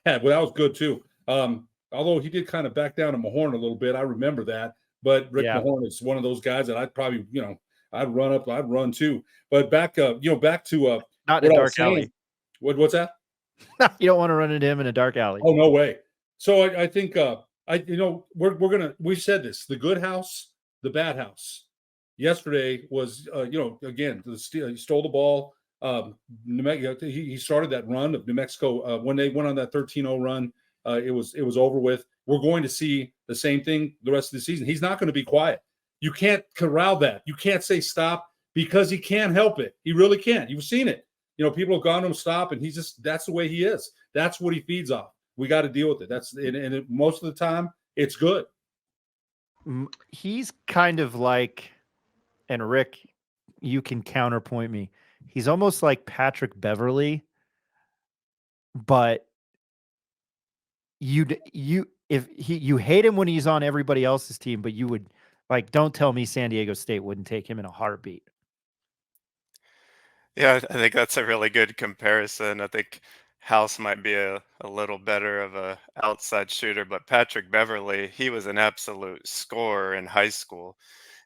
Well, that was good too. Although he did kind of back down to Mahorn a little bit, I remember that. But Rick Mahorn is one of those guys that I'd probably, I'd run too. But back to not in a dark alley. What's that? You don't want to run into him in a dark alley. Oh, no way. So I think we've said this: the good house, the bad house. yesterday was, again, he stole the ball. New Mexico, he started that run of New Mexico when they went on that 13-0 run. It was over with. We're going to see the same thing the rest of the season. He's not going to be quiet. You can't corral that. You can't say stop because he can't help it. He really can't. You've seen it. People have gone to him stop, and that's the way he is. That's what he feeds off. We got to deal with it. Most of the time, it's good. He's kind of like, and Rick, you can counterpoint me. He's almost like Patrick Beverly, but you hate him when he's on everybody else's team, but you would don't tell me San Diego State wouldn't take him in a heartbeat. Yeah, I think that's a really good comparison. I think House might be a little better of a outside shooter, but Patrick Beverly, he was an absolute scorer in high school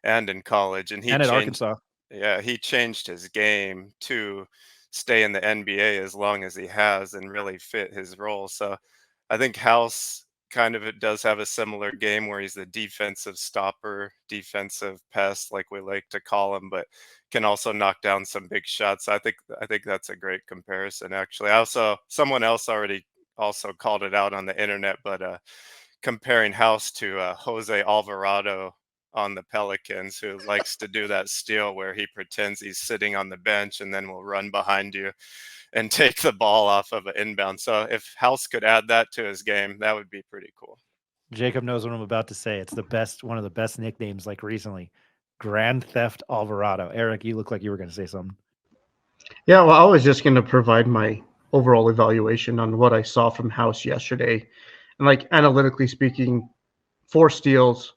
and in college, and And at Arkansas. Yeah, he changed his game to stay in the NBA as long as he has and really fit his role. So I think House it does have a similar game where he's the defensive stopper, defensive pest, like we like to call him, but can also knock down some big shots. I think that's a great comparison. Actually, someone else already also called it out on the internet, but comparing House to Jose Alvarado on the Pelicans, who likes to do that steal where he pretends he's sitting on the bench and then will run behind you and take the ball off of an inbound. So if House could add that to his game, that would be pretty cool. Jacob knows what I'm about to say. It's one of the best nicknames recently. Grand Theft Alvarado. Eric, you look like you were going to say something. Yeah, well, I was just going to provide my overall evaluation on what I saw from House yesterday. And analytically speaking, 4 steals.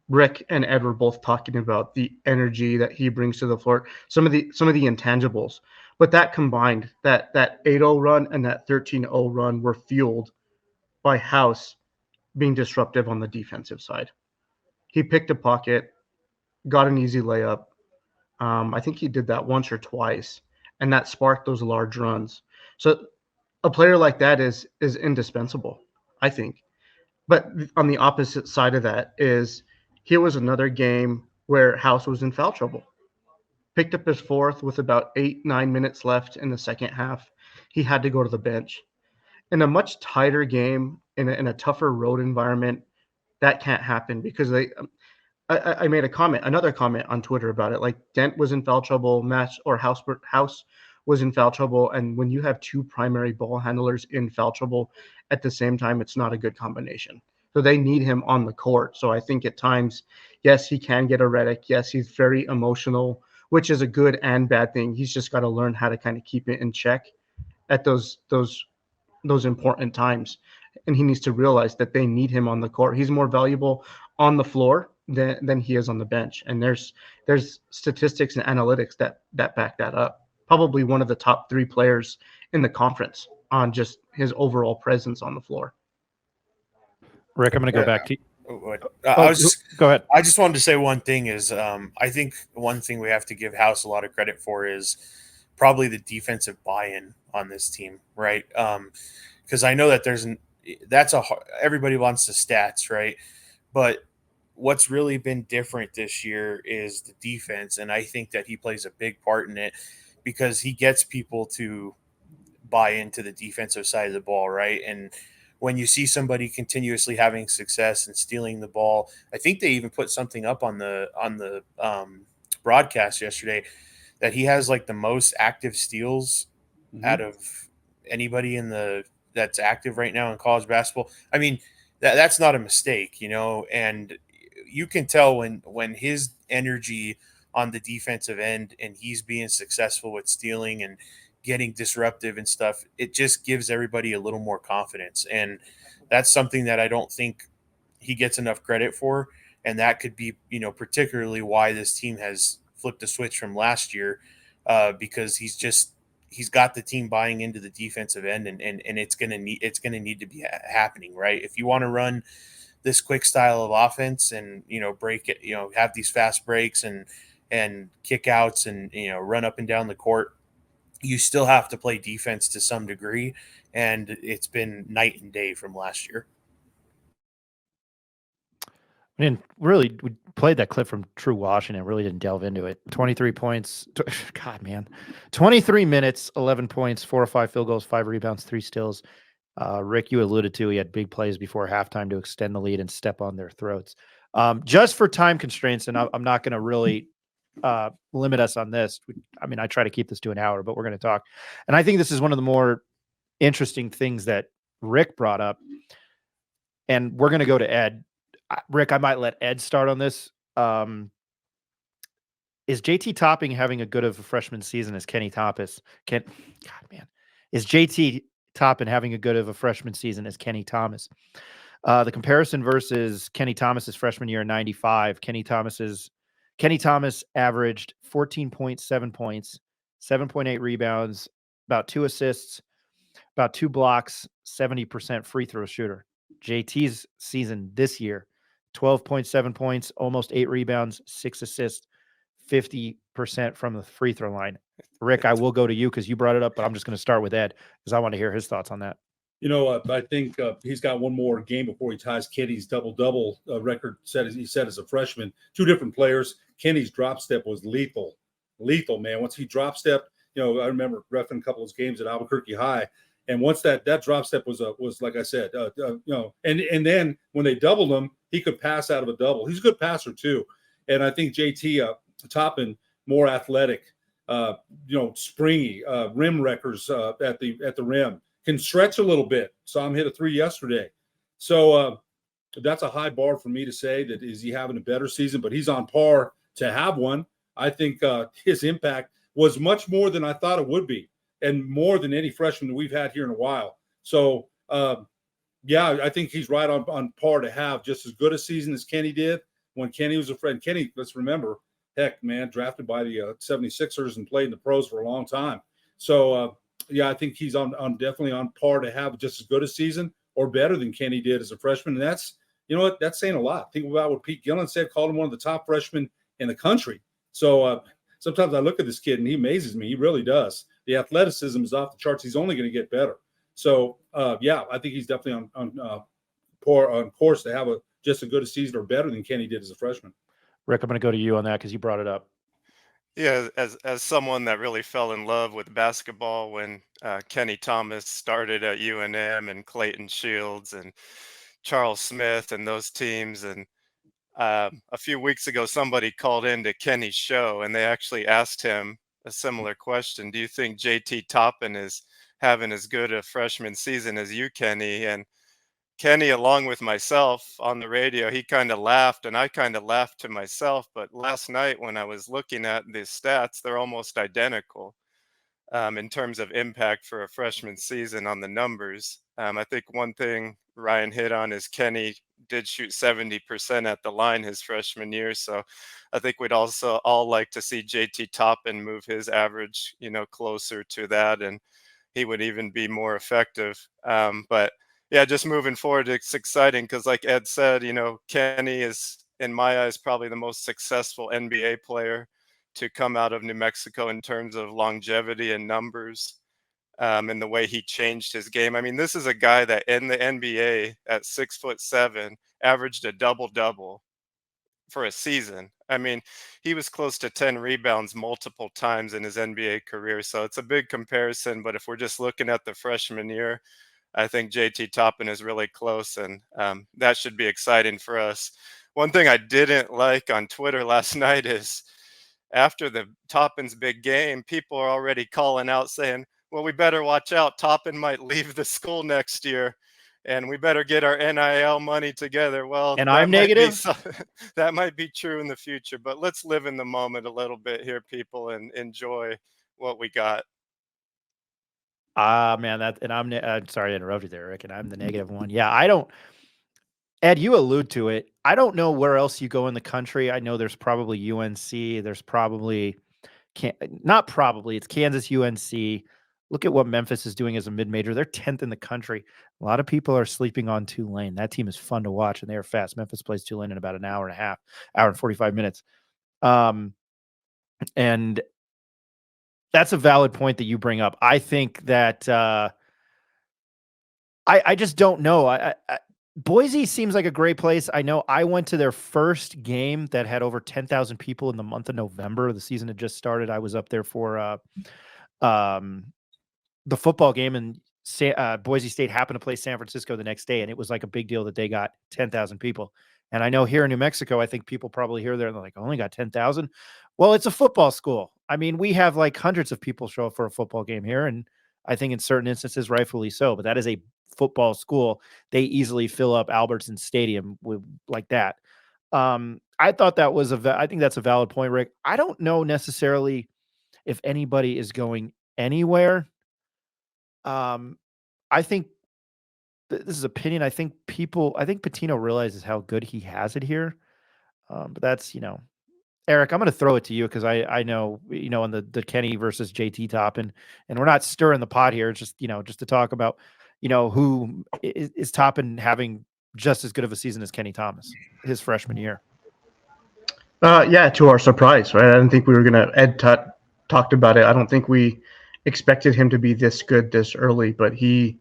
Rick and Ed were both talking about the energy that he brings to the floor, some of the intangibles. But that combined, that 8-0 run and that 13-0 run were fueled by House being disruptive on the defensive side. He picked a pocket, got an easy layup. I think he did that once or twice, and that sparked those large runs. So a player like that is indispensable, I think. But on the opposite side of that is here was another game where House was in foul trouble. Picked up his 4th with about 8-9 minutes left in the second half. He had to go to the bench. In a much tighter game, in a tougher road environment, that can't happen because I made another comment on Twitter about it. Dent was in foul trouble, House was in foul trouble, and when you have 2 primary ball handlers in foul trouble at the same time, it's not a good combination. So they need him on the court. So I think at times, yes, he can get erratic. Yes, he's very emotional, which is a good and bad thing. He's just got to learn how to kind of keep it in check at those important times. And he needs to realize that they need him on the court. He's more valuable on the floor than he is on the bench. And there's statistics and analytics that back that up. Probably one of the top 3 players in the conference on just his overall presence on the floor. Rick, I'm going to go back to you. Go ahead. I just wanted to say one thing is I think one thing we have to give House a lot of credit for is probably the defensive buy-in on this team, right? Because I know that everybody wants the stats, right? But what's really been different this year is the defense, and I think that he plays a big part in it because he gets people to buy into the defensive side of the ball, right? And when you see somebody continuously having success and stealing the ball, I think they even put something up on the broadcast yesterday that he has the most active steals out of anybody that's active right now in college basketball. I mean, that's not a mistake, and you can tell when his energy on the defensive end and he's being successful with stealing and getting disruptive and stuff, it just gives everybody a little more confidence. And that's something that I don't think he gets enough credit for. And that could be, particularly why this team has flipped a switch from last year, because he's got the team buying into the defensive end, and it's going to need to be happening, right? If you want to run this quick style of offense and, break it, have these fast breaks and kick outs and, run up and down the court, you still have to play defense to some degree, and it's been night and day from last year. We played that clip from True Washington, really didn't delve into it. 23 points. God, man. 23 minutes, 11 points, 4 or 5 field goals, 5 rebounds, 3 steals. Rick, you alluded to, he had big plays before halftime to extend the lead and step on their throats. Just for time constraints, and I'm not going to really limit us on this. I try to keep this to an hour, but we're going to talk. And I think this is one of the more interesting things that Rick brought up. And we're going to go to Ed. Rick, I might let Ed start on this. Is JT Toppin having a good of a freshman season as Kenny Thomas? Is JT Toppin having a good of a freshman season as Kenny Thomas? The comparison versus Kenny Thomas's freshman year in '95. Kenny Thomas averaged 14.7 points, 7.8 rebounds, about 2 assists, about 2 blocks, 70% free throw shooter. JT's season this year, 12.7 points, almost 8 rebounds, 6 assists, 50% from the free throw line. Rick, I will go to you because you brought it up, but I'm just going to start with Ed because I want to hear his thoughts on that. I think he's got one more game before he ties Kenny's double-double record he set as a freshman. 2 different players. Kenny's drop step was lethal, man. Once he drop stepped, I remember reffing a couple of games at Albuquerque High, and once that drop step was like I said, and then when they doubled him, he could pass out of a double. He's a good passer too, and I think JT Toppin more athletic, springy, rim wreckers at the rim. Can stretch a little bit. Saw him hit a 3 yesterday. So that's a high bar for me to say that is he having a better season, but he's on par to have one. I think his impact was much more than I thought it would be and more than any freshman that we've had here in a while. So, I think he's right on par to have just as good a season as Kenny did when Kenny was a friend. Kenny, let's remember, heck, man, drafted by the 76ers and played in the pros for a long time. So, I think he's definitely on par to have just as good a season or better than Kenny did as a freshman. And that's, that's saying a lot. Think about what Pete Gillen said, called him one of the top freshmen in the country. So sometimes I look at this kid and he amazes me. He really does. The athleticism is off the charts. He's only going to get better. So, I think he's definitely on course to have just as good a season or better than Kenny did as a freshman. Rick, I'm going to go to you on that because you brought it up. Yeah, as someone that really fell in love with basketball when Kenny Thomas started at UNM and Clayton Shields and Charles Smith and those teams, and a few weeks ago somebody called into Kenny's show and they actually asked him a similar question: do you think JT Toppin is having as good a freshman season as you, Kenny? And Kenny, along with myself on the radio, he kind of laughed and I kind of laughed to myself. But last night when I was looking at the stats, they're almost identical in terms of impact for a freshman season on the numbers. I think one thing Ryan hit on is Kenny did shoot 70% at the line his freshman year. So I think we'd also all like to see JT Toppin move his average, closer to that, and he would even be more effective. But yeah, just moving forward, it's exciting because like Ed said, Kenny is, in my eyes, probably the most successful NBA player to come out of New Mexico in terms of longevity and numbers, and the way he changed his game. This is a guy that in the NBA at 6'7" averaged a double-double for a season. He was close to 10 rebounds multiple times in his NBA career. So it's a big comparison. But if we're just looking at the freshman year, I think JT Toppin is really close, and that should be exciting for us. One thing I didn't like on Twitter last night is after the Toppin's big game, people are already calling out saying, well, we better watch out. Toppin might leave the school next year, and we better get our NIL money together. Well, and I'm negative. That might be true in the future, but let's live in the moment a little bit here, people, and enjoy what we got. Man, I'm sorry to interrupt you there, Rick, and I'm the negative one. Yeah, Ed, you allude to it. I don't know where else you go in the country. I know there's probably UNC. There's probably it's Kansas UNC. Look at what Memphis is doing as a mid-major. They're 10th in the country. A lot of people are sleeping on Tulane. That team is fun to watch, and they are fast. Memphis plays Tulane in about an hour and a half, hour and 45 minutes. And that's a valid point that you bring up. I think that I just don't know. Boise seems like a great place. I know I went to their first game that had over 10,000 people in the month of November. The season had just started. I was up there for the football game, and Boise State happened to play San Francisco the next day, and it was like a big deal that they got 10,000 people. And I know here in New Mexico, I think people probably hear there and they're like, only got 10,000. Well, it's a football school. I mean, we have like hundreds of people show up for a football game here, and I think in certain instances, rightfully so. But that is a football school. They easily fill up Albertson Stadium with like that. I thought that was I think that's a valid point, Rick. I don't know necessarily if anybody is going anywhere. I think this is opinion. I think Patino realizes how good he has it here. But that's, Eric, I'm going to throw it to you because I know, on the Kenny versus JT Toppin, and we're not stirring the pot here. It's just, just to talk about, who is Toppin having just as good of a season as Kenny Thomas his freshman year. Yeah, to our surprise, right? I didn't think we were going to, Ed talked about it. I don't think we expected him to be this good this early, but he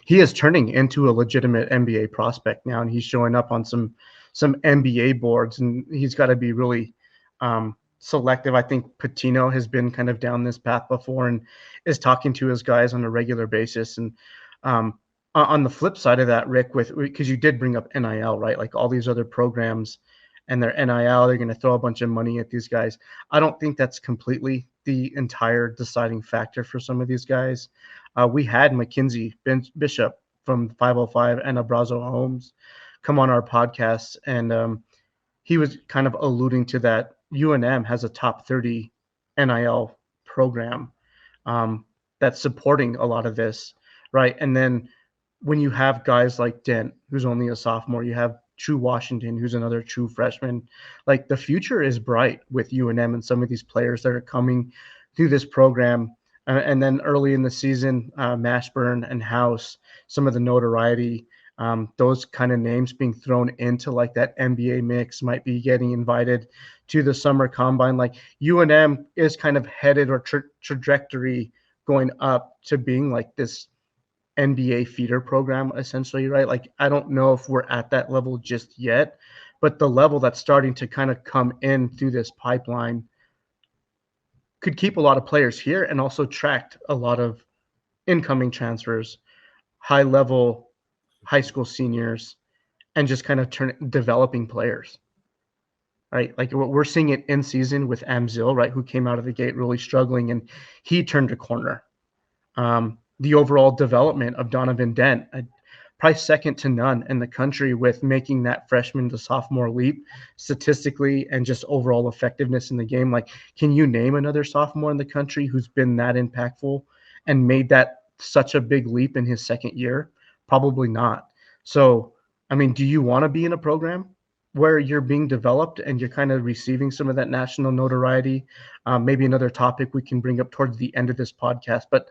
is turning into a legitimate NBA prospect now, and he's showing up on some NBA boards, and he's got to be really selective. I think Patino has been kind of down this path before and is talking to his guys on a regular basis. And on the flip side of that, Rick, because you did bring up NIL, right? Like all these other programs and their NIL, they're going to throw a bunch of money at these guys. I don't think that's completely the entire deciding factor for some of these guys. We had Mackenzie Bishop from 505 and Abrazo Holmes come on our podcast, and he was kind of alluding to that UNM has a top 30 NIL program that's supporting a lot of this, right? And then when you have guys like Dent, who's only a sophomore, you have True Washington, who's another true freshman. Like the future is bright with UNM and some of these players that are coming through this program. And then early in the season, Mashburn and House, some of the notoriety, those kind of names being thrown into like that NBA mix, might be getting invited to the summer combine. Like UNM is kind of headed or trajectory going up to being like this NBA feeder program, essentially, right? Like, I don't know if we're at that level just yet, but the level that's starting to kind of come in through this pipeline could keep a lot of players here and also attract a lot of incoming transfers, high-level high school seniors, and just kind of developing players, right? Like we're seeing it in season with Amzil, right, who came out of the gate really struggling, and he turned a corner. The overall development of Donovan Dent, probably second to none in the country with making that freshman to sophomore leap statistically and just overall effectiveness in the game. Like, can you name another sophomore in the country who's been that impactful and made that such a big leap in his second year? Probably not. So, I mean, do you want to be in a program where you're being developed and you're kind of receiving some of that national notoriety? Maybe another topic we can bring up towards the end of this podcast, but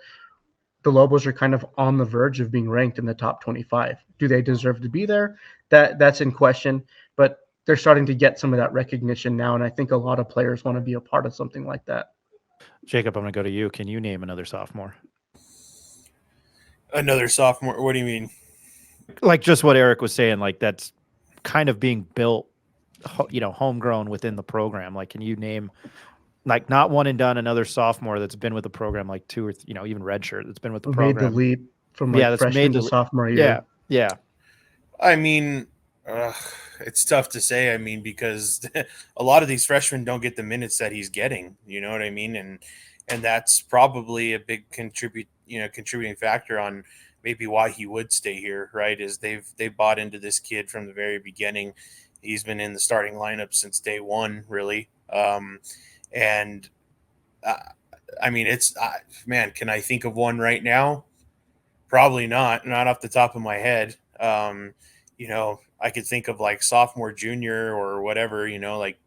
the Lobos are kind of on the verge of being ranked in the top 25. Do they deserve to be there? That's in question, but they're starting to get some of that recognition now, and I think a lot of players want to be a part of something like that. Jacob, I'm going to go to you. Can you name another sophomore? Another sophomore? What do you mean? Like just what Eric was saying, like that's kind of being built, homegrown within the program. Like, can you name like not one and done another sophomore that's been with the program like two or even redshirt that's been with the program? Made the leap from like freshman to sophomore year. Yeah. I mean, it's tough to say. I mean, because a lot of these freshmen don't get the minutes that he's getting. You know what I mean? And that's probably a big contributing factor on maybe why he would stay here. Right? Is they've bought into this kid from the very beginning. He's been in the starting lineup since day one, really. And I mean, it's man, can I think of one right now? Probably not off the top of my head. I could think of like sophomore, junior, or whatever. Like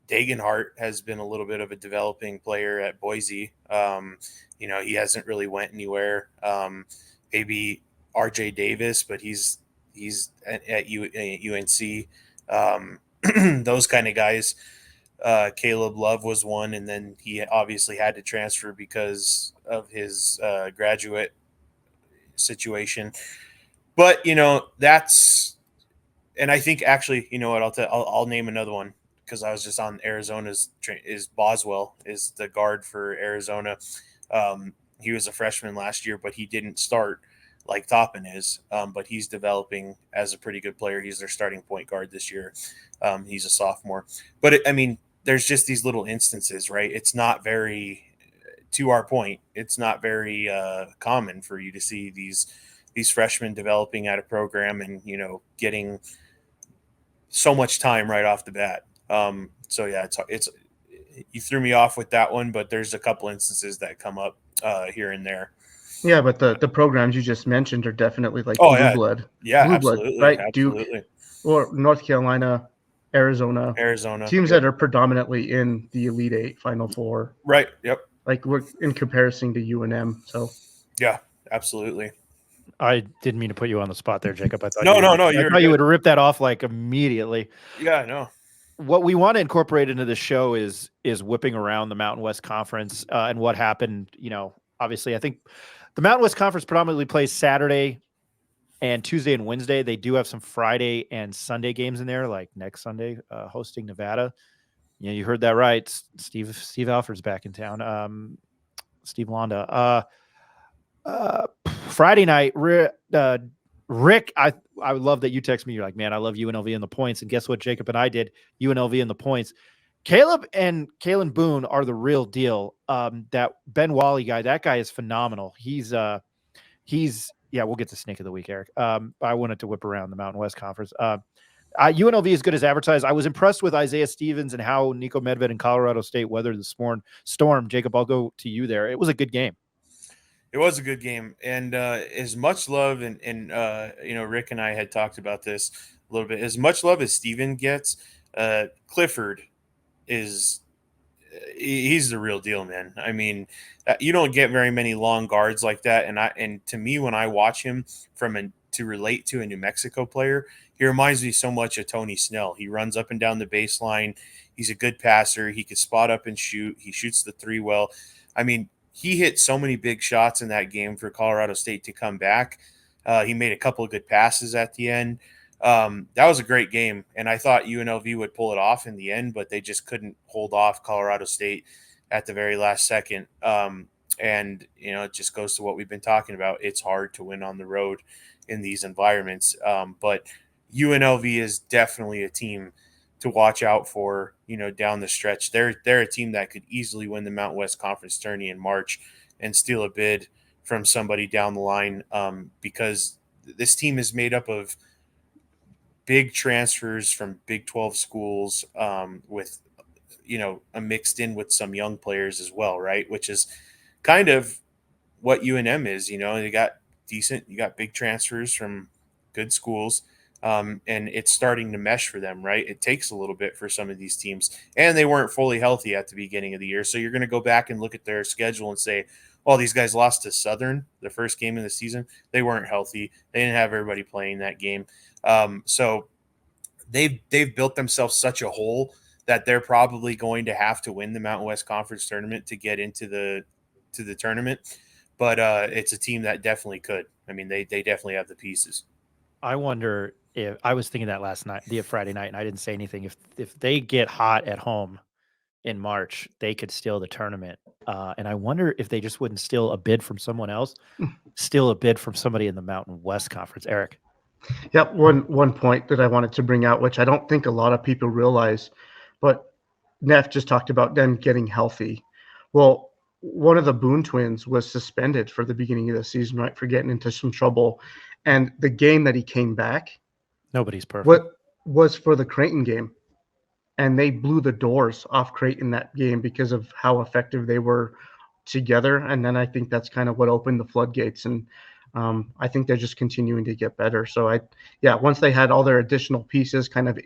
Dagenhart has been a little bit of a developing player at Boise. He hasn't really went anywhere. Maybe RJ Davis, but he's at UNC. Those kind of guys. Caleb Love was one, and then he obviously had to transfer because of his graduate situation. But that's And I think actually, you know what? I'll name another one because I was just on Arizona's is Boswell is the guard for Arizona. He was a freshman last year, but he didn't start like Toppin is. But he's developing as a pretty good player. He's their starting point guard this year. He's a sophomore. But I mean, there's just these little instances, right? It's not very, to our point, it's not very common for you to see these freshmen developing at a program and, you know, getting so much time right off the bat. So yeah, it's you threw me off with that one, but there's a couple instances that come up here and there. Yeah, but the programs you just mentioned are definitely like Oh, blue yeah. blood. Yeah, Blue blood, absolutely. right? Absolutely. Duke or North Carolina, Arizona. Teams yep. that are predominantly in the Elite Eight, Final Four. Right. Yep. Like we're in comparison to UNM. So yeah, absolutely. I didn't mean to put you on the spot there, Jacob. I thought No. I thought you would rip that off like immediately. Yeah, I know. What we want to incorporate into the show is whipping around the Mountain West Conference and what happened. You know, obviously, I think the Mountain West Conference predominantly plays Saturday and Tuesday and Wednesday. They do have some Friday and Sunday games in there, like next Sunday, hosting Nevada. You know, you heard that right. Steve Alford's back in town. Steve Londa. Friday night, Rick, I would love that you text me. You're like, man, I love UNLV in the points. And guess what? Jacob and I did UNLV in the points. Caleb and Kalen Boone are the real deal. That Ben Wally guy, that guy is phenomenal. He's we'll get to snake of the week, Eric. I wanted to whip around the Mountain West Conference. UNLV is good as advertised. I was impressed with Isaiah Stevens and how Nico Medved and Colorado State weathered the storm. Jacob, I'll go to you there. It was a good game. It was a good game, and as much love, and you know, Rick and I had talked about this a little bit. As much love as Steven gets, Clifford he's the real deal, man. I mean, you don't get very many long guards like that, and to me, when I watch him to relate to a New Mexico player, he reminds me so much of Tony Snell. He runs up and down the baseline. He's a good passer. He can spot up and shoot. He shoots the three well. I mean, he hit so many big shots in that game for Colorado State to come back. He made a couple of good passes at the end. That was a great game, and I thought UNLV would pull it off in the end, but they just couldn't hold off Colorado State at the very last second. And, you know, it just goes to what we've been talking about. It's hard to win on the road in these environments. But UNLV is definitely a team to watch out for, you know, down the stretch. They're a team that could easily win the Mountain West Conference tourney in March and steal a bid from somebody down the line, because this team is made up of big transfers from Big 12 schools, with, you know, mixed in with some young players as well, right? Which is kind of what UNM is. You know, you got big transfers from good schools. And it's starting to mesh for them, right? It takes a little bit for some of these teams, and they weren't fully healthy at the beginning of the year. So you're going to go back and look at their schedule and say, oh, these guys lost to Southern the first game of the season. They weren't healthy. They didn't have everybody playing that game. So they've built themselves such a hole that they're probably going to have to win the Mountain West Conference tournament to get into the tournament. But it's a team that definitely could. I mean, they definitely have the pieces. I wonder if I was thinking that last night, the Friday night, and I didn't say anything. If they get hot at home in March, they could steal the tournament. And I wonder if they just wouldn't steal a bid from someone else, steal a bid from somebody in the Mountain West Conference. Eric. Yep. One point that I wanted to bring out, which I don't think a lot of people realize, but Neff just talked about them getting healthy. Well, one of the Boone twins was suspended for the beginning of the season, right, for getting into some trouble. And the game that he came back, nobody's perfect. What was for the Creighton game, and they blew the doors off Creighton that game because of how effective they were together. And then I think that's kind of what opened the floodgates. And I think they're just continuing to get better. So once they had all their additional pieces kind of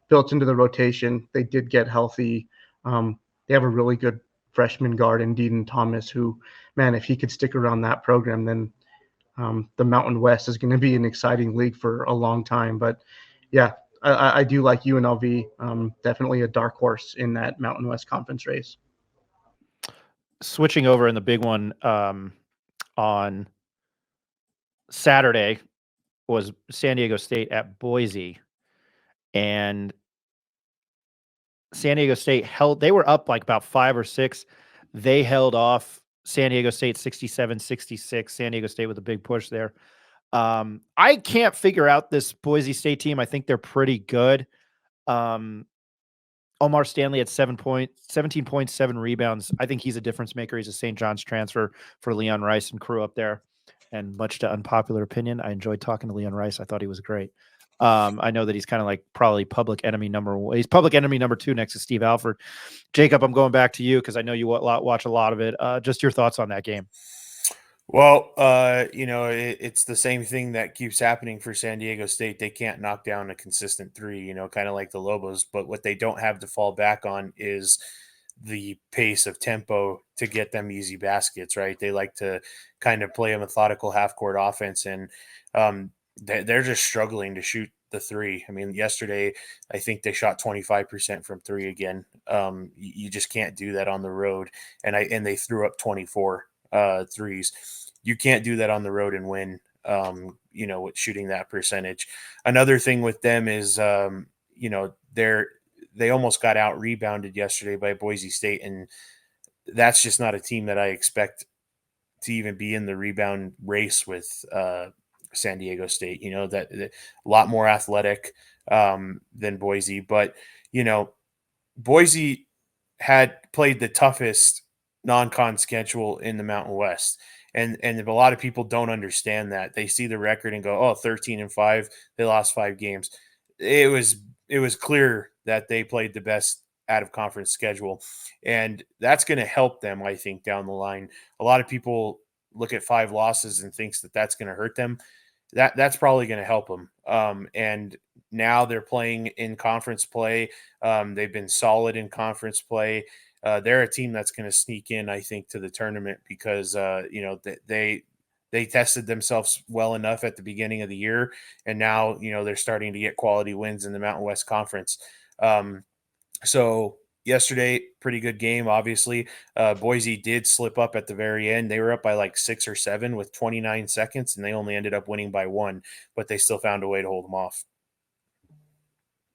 built into the rotation, they did get healthy. They have a really good freshman guard in Deaton Thomas, who, man, if he could stick around that program, then the Mountain West is going to be an exciting league for a long time. But yeah, I do like UNLV, definitely a dark horse in that Mountain West Conference race. Switching over in the big one on Saturday was San Diego State at Boise. and San Diego State they were up like about 5 or 6. They held off San Diego State 67-66. San Diego State with a big push there. I can't figure out this Boise State team. I think they're pretty good. Omar Stanley had 17 points, 7 rebounds. I think he's a difference maker. He's a St. John's transfer for Leon Rice and crew up there. And much to unpopular opinion, I enjoyed talking to Leon Rice. I thought he was great. I know that he's kind of like probably public enemy number 1. He's public enemy number 2 next to Steve Alford. Jacob, I'm going back to you because I know you watch a lot of it. Just your thoughts on that game. Well, it's the same thing that keeps happening for San Diego State. They can't knock down a consistent 3, kind of like the Lobos. But what they don't have to fall back on is the pace of tempo to get them easy baskets, right? They like to kind of play a methodical half-court offense, and they're just struggling to shoot the 3. I mean, yesterday, I think they shot 25% from 3 again. You just can't do that on the road. And they threw up 24 threes. You can't do that on the road and win, with shooting that percentage. Another thing with them is, they almost got out rebounded yesterday by Boise State. And that's just not a team that I expect to even be in the rebound race with San Diego State. That a lot more athletic than Boise. But, Boise had played the toughest non-con schedule in the Mountain West. And a lot of people don't understand that. They see the record and go, 13-5, they lost 5 games. It was clear that they played the best out of conference schedule. And that's going to help them, I think, down the line. A lot of people look at 5 losses and thinks that that's going to hurt them. That's probably going to help them. And now they're playing in conference play. They've been solid in conference play. They're a team that's going to sneak in, I think, to the tournament because, they tested themselves well enough at the beginning of the year. And now, they're starting to get quality wins in the Mountain West Conference. So yesterday, pretty good game, obviously. Boise did slip up at the very end. They were up by like 6 or 7 with 29 seconds, and they only ended up winning by 1, but they still found a way to hold them off.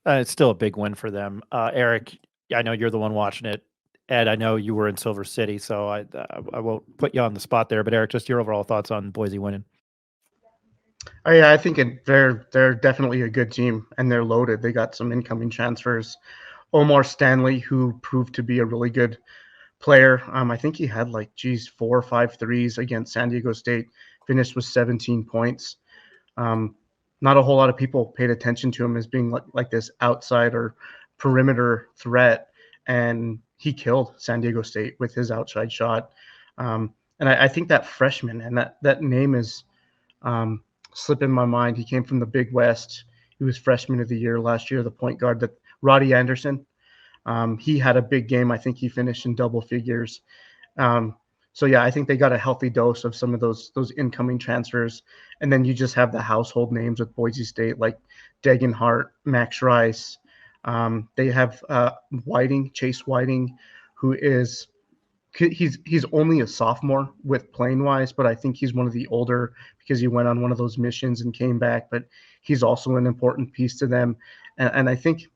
It's still a big win for them. Eric, I know you're the one watching it. Ed, I know you were in Silver City, so I won't put you on the spot there. But Eric, just your overall thoughts on Boise winning. Oh yeah, I think they're definitely a good team, and they're loaded. They got some incoming transfers. Omar Stanley, who proved to be a really good player. I think he had 4 or 5 threes against San Diego State. Finished with 17 points. Not a whole lot of people paid attention to him as being like this outside or perimeter threat, and he killed San Diego State with his outside shot. And I think that freshman, and that name is slipping my mind. He came from the Big West. He was freshman of the year last year, the point guard, that Roddy Anderson. He had a big game. I think he finished in double figures. So yeah, I think they got a healthy dose of some of those incoming transfers. And then you just have the household names with Boise State, like Degan Hart, Max Rice. They have Chase Whiting, who is he's only a sophomore with playing wise, but I think he's one of the older because he went on one of those missions and came back. But he's also an important piece to them, and I think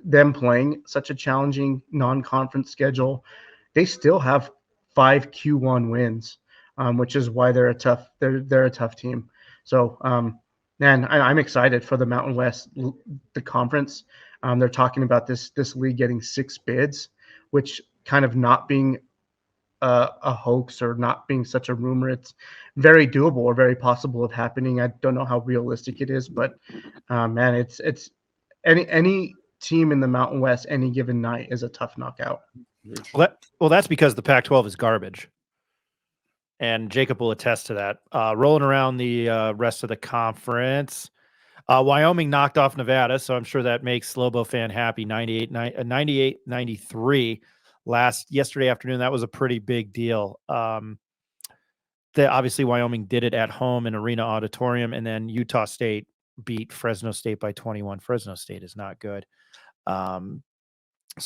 them playing such a challenging non-conference schedule, they still have 5 Q1 wins, which is why they're a tough team. So man, I'm excited for the Mountain West, the conference. They're talking about this league getting 6 bids, which kind of not being a hoax or not being such a rumor. It's very doable or very possible of happening. I don't know how realistic it is, but man, it's any team in the Mountain West any given night is a tough knockout. Well, that's because the Pac-12 is garbage. And Jacob will attest to that. Rolling around the rest of the conference, Wyoming knocked off Nevada, so I'm sure that makes Lobo fan happy. 98-93 yesterday afternoon. That was a pretty big deal. Obviously, Wyoming did it at home in Arena Auditorium, and then Utah State beat Fresno State by 21. Fresno State is not good. So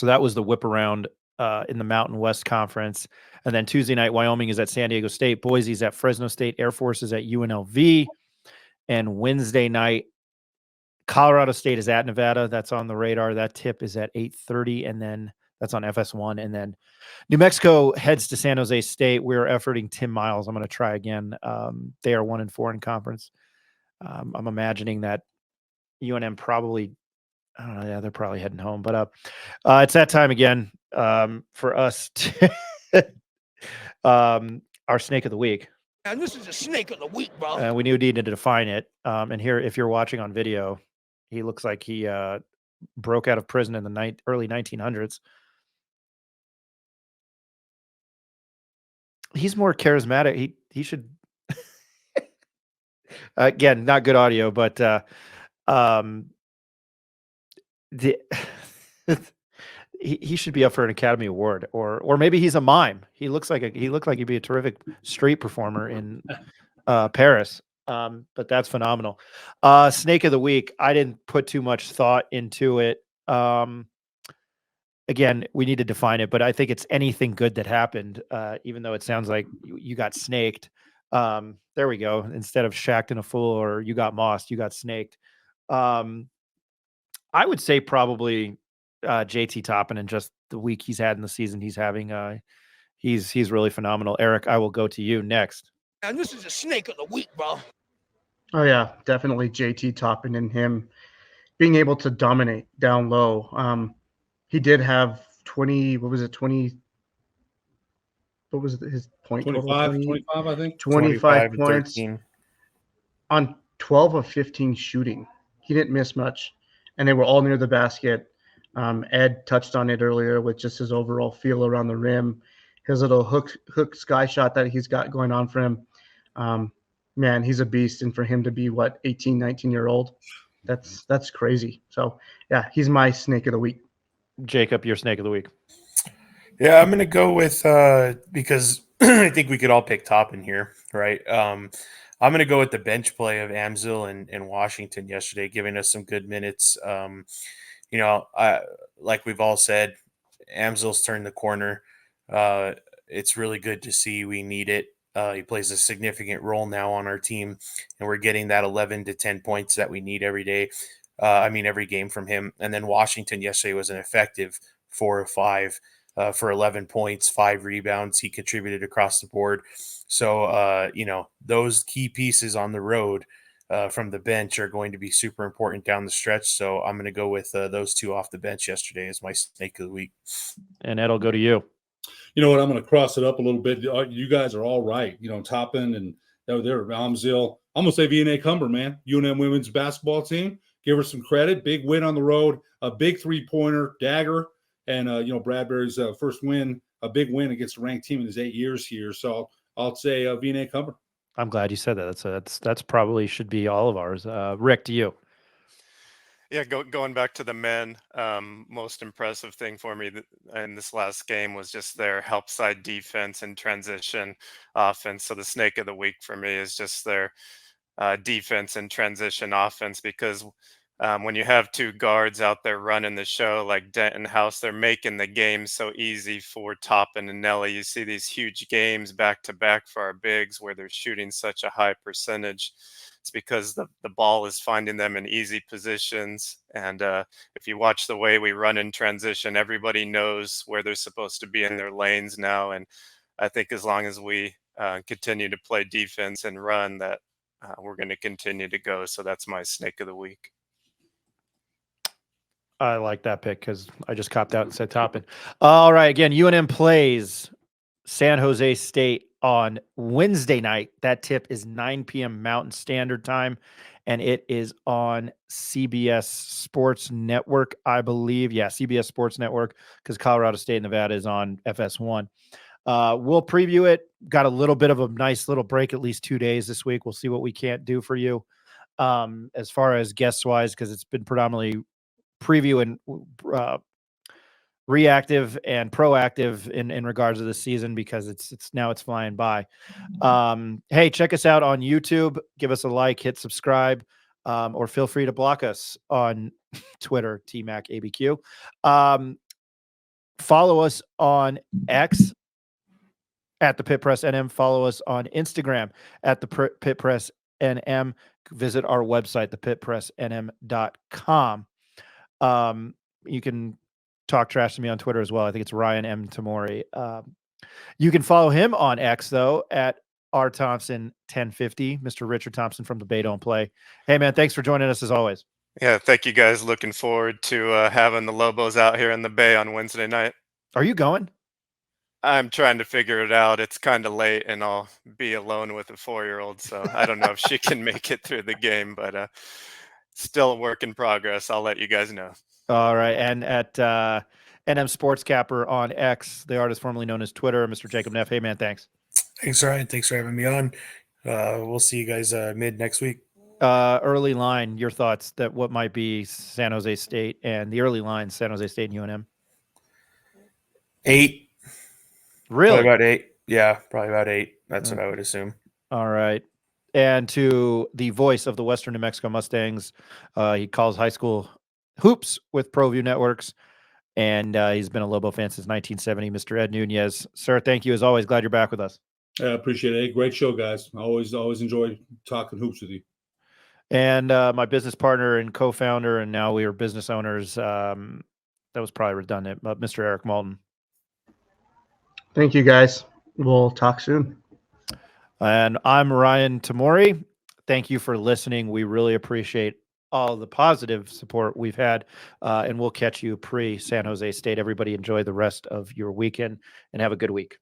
that was the whip around in the Mountain West Conference. And then Tuesday night, Wyoming is at San Diego State. Boise's at Fresno State. Air Force is at UNLV. And Wednesday night, Colorado State is at Nevada. That's on the radar. That tip is at 8:30, and then that's on FS1. And then New Mexico heads to San Jose State. We're efforting Tim Miles. I'm going to try again. They are 1-4 in conference. I'm imagining that UNM probably, I don't know, yeah, they're probably heading home. But it's that time again for us to our snake of the week. And this is a snake of the week, bro. We needed to define it. And here, if you're watching on video, he looks like he broke out of prison in the early 1900s. He's more charismatic. He should again, not good audio, but he should be up for an Academy Award, or maybe he's a mime. He looked like he'd be a terrific street performer in Paris. But that's phenomenal. Snake of the week. I didn't put too much thought into it. Again, we need to define it, but I think it's anything good that happened, even though it sounds like you got snaked. There we go. Instead of shacked in a fool or you got mossed, you got snaked. I would say probably JT Toppin, and just the week he's had in the season he's having. He's really phenomenal. Eric, I will go to you next. And this is a snake of the week, bro. Oh yeah, definitely JT Toppin and him being able to dominate down low. He did have 20. What was it? 20. What was his point? 25, total? 25, I think. 25 points 13. on 12 of 15 shooting. He didn't miss much, and they were all near the basket. Ed touched on it earlier with just his overall feel around the rim, his little hook sky shot that he's got going on for him. Man, he's a beast, and for him to be 18, 19-year-old, that's crazy. So yeah, he's my snake of the week. Jacob, your snake of the week. Yeah, I'm going to go with because I think we could all pick Toppin here, right? I'm going to go with the bench play of Amzil and Washington yesterday, giving us some good minutes. Like we've all said, Amzil's turned the corner. It's really good to see. We need it. He plays a significant role now on our team, and we're getting that 11 to 10 points that we need every day. Every game from him. And then Washington yesterday was an effective 4 of 5 for 11 points, 5 rebounds. He contributed across the board. So, those key pieces on the road from the bench are going to be super important down the stretch. So I'm going to go with those two off the bench yesterday as my snake of the week. And Ed, I'll go to you. You know what? I'm going to cross it up a little bit. You guys are all right. Toppin and they're Amzil. I'm going to say Viane Cumber, man. UNM women's basketball team. Give her some credit. Big win on the road. A big three-pointer, dagger. And, Bradbury's first win, a big win against a ranked team in his 8 years here. So I'll say Viane Cumber. I'm glad you said that. That's probably should be all of ours. Rick, to you. Yeah, going back to the men, most impressive thing for me in this last game was just their help side defense and transition offense. So the snake of the week for me is just their defense and transition offense, because when you have two guards out there running the show like Denton House, they're making the game so easy for Toppin and Nelly. You see these huge games back to back for our bigs where they're shooting such a high percentage. It's because the ball is finding them in easy positions. And if you watch the way we run in transition, everybody knows where they're supposed to be in their lanes now. And I think as long as we continue to play defense and run, that we're going to continue to go. So that's my snake of the week. I like that pick because I just copped out and said Toppin. All right. Again, UNM plays San Jose State on Wednesday night. That tip is 9 p.m. Mountain Standard Time, and it is on CBS Sports Network, I believe. Yeah, CBS Sports Network, because Colorado State and Nevada is on FS1. We'll preview it. Got a little bit of a nice little break, at least 2 days this week. We'll see what we can't do for you as far as guests-wise, because it's been predominantly preview and reactive and proactive in regards to the season, because it's flying by. Hey, check us out on YouTube. Give us a like, hit subscribe, or feel free to block us on Twitter, TMACABQ. Follow us on X at the Pit Press NM. Follow us on Instagram at the Pit Press NM. visit our website, thepitpressnm.com. You can talk trash to me on Twitter as well. I think it's Ryan M. Tamori. You can follow him on X, though, at rthompson1050, Mr. Richard Thompson from the Bay Don't Play. Hey, man, thanks for joining us as always. Yeah, thank you guys. Looking forward to having the Lobos out here in the Bay on Wednesday night. Are you going? I'm trying to figure it out. It's kind of late, and I'll be alone with a 4-year-old, so I don't know if she can make it through the game, but still a work in progress. I'll let you guys know. All right, and at NM Sports Capper on X, the artist formerly known as Twitter, Mr. Jacob Neff. Hey, man, thanks. Thanks, Ryan. Thanks for having me on. We'll see you guys mid next week. Early line, your thoughts that what might be San Jose State and the early line, San Jose State and UNM? 8. Really? Probably about 8. Yeah, probably about 8. That's what I would assume. All right. And to the voice of the Western New Mexico Mustangs, he calls high school hoops with ProView Networks, and he's been a Lobo fan since 1970, Mr. Ed Nunez. Sir, thank you as always. Glad you're back with us. I appreciate it. Hey, great show, guys. I always enjoy talking hoops with you. And my business partner and co-founder, and now we are business owners. That was probably redundant, but Mr. Eric Malton. Thank you, guys. We'll talk soon. And I'm Ryan Tamori. Thank you for listening. We really appreciate all the positive support we've had, and we'll catch you pre-San Jose State. Everybody enjoy the rest of your weekend and have a good week.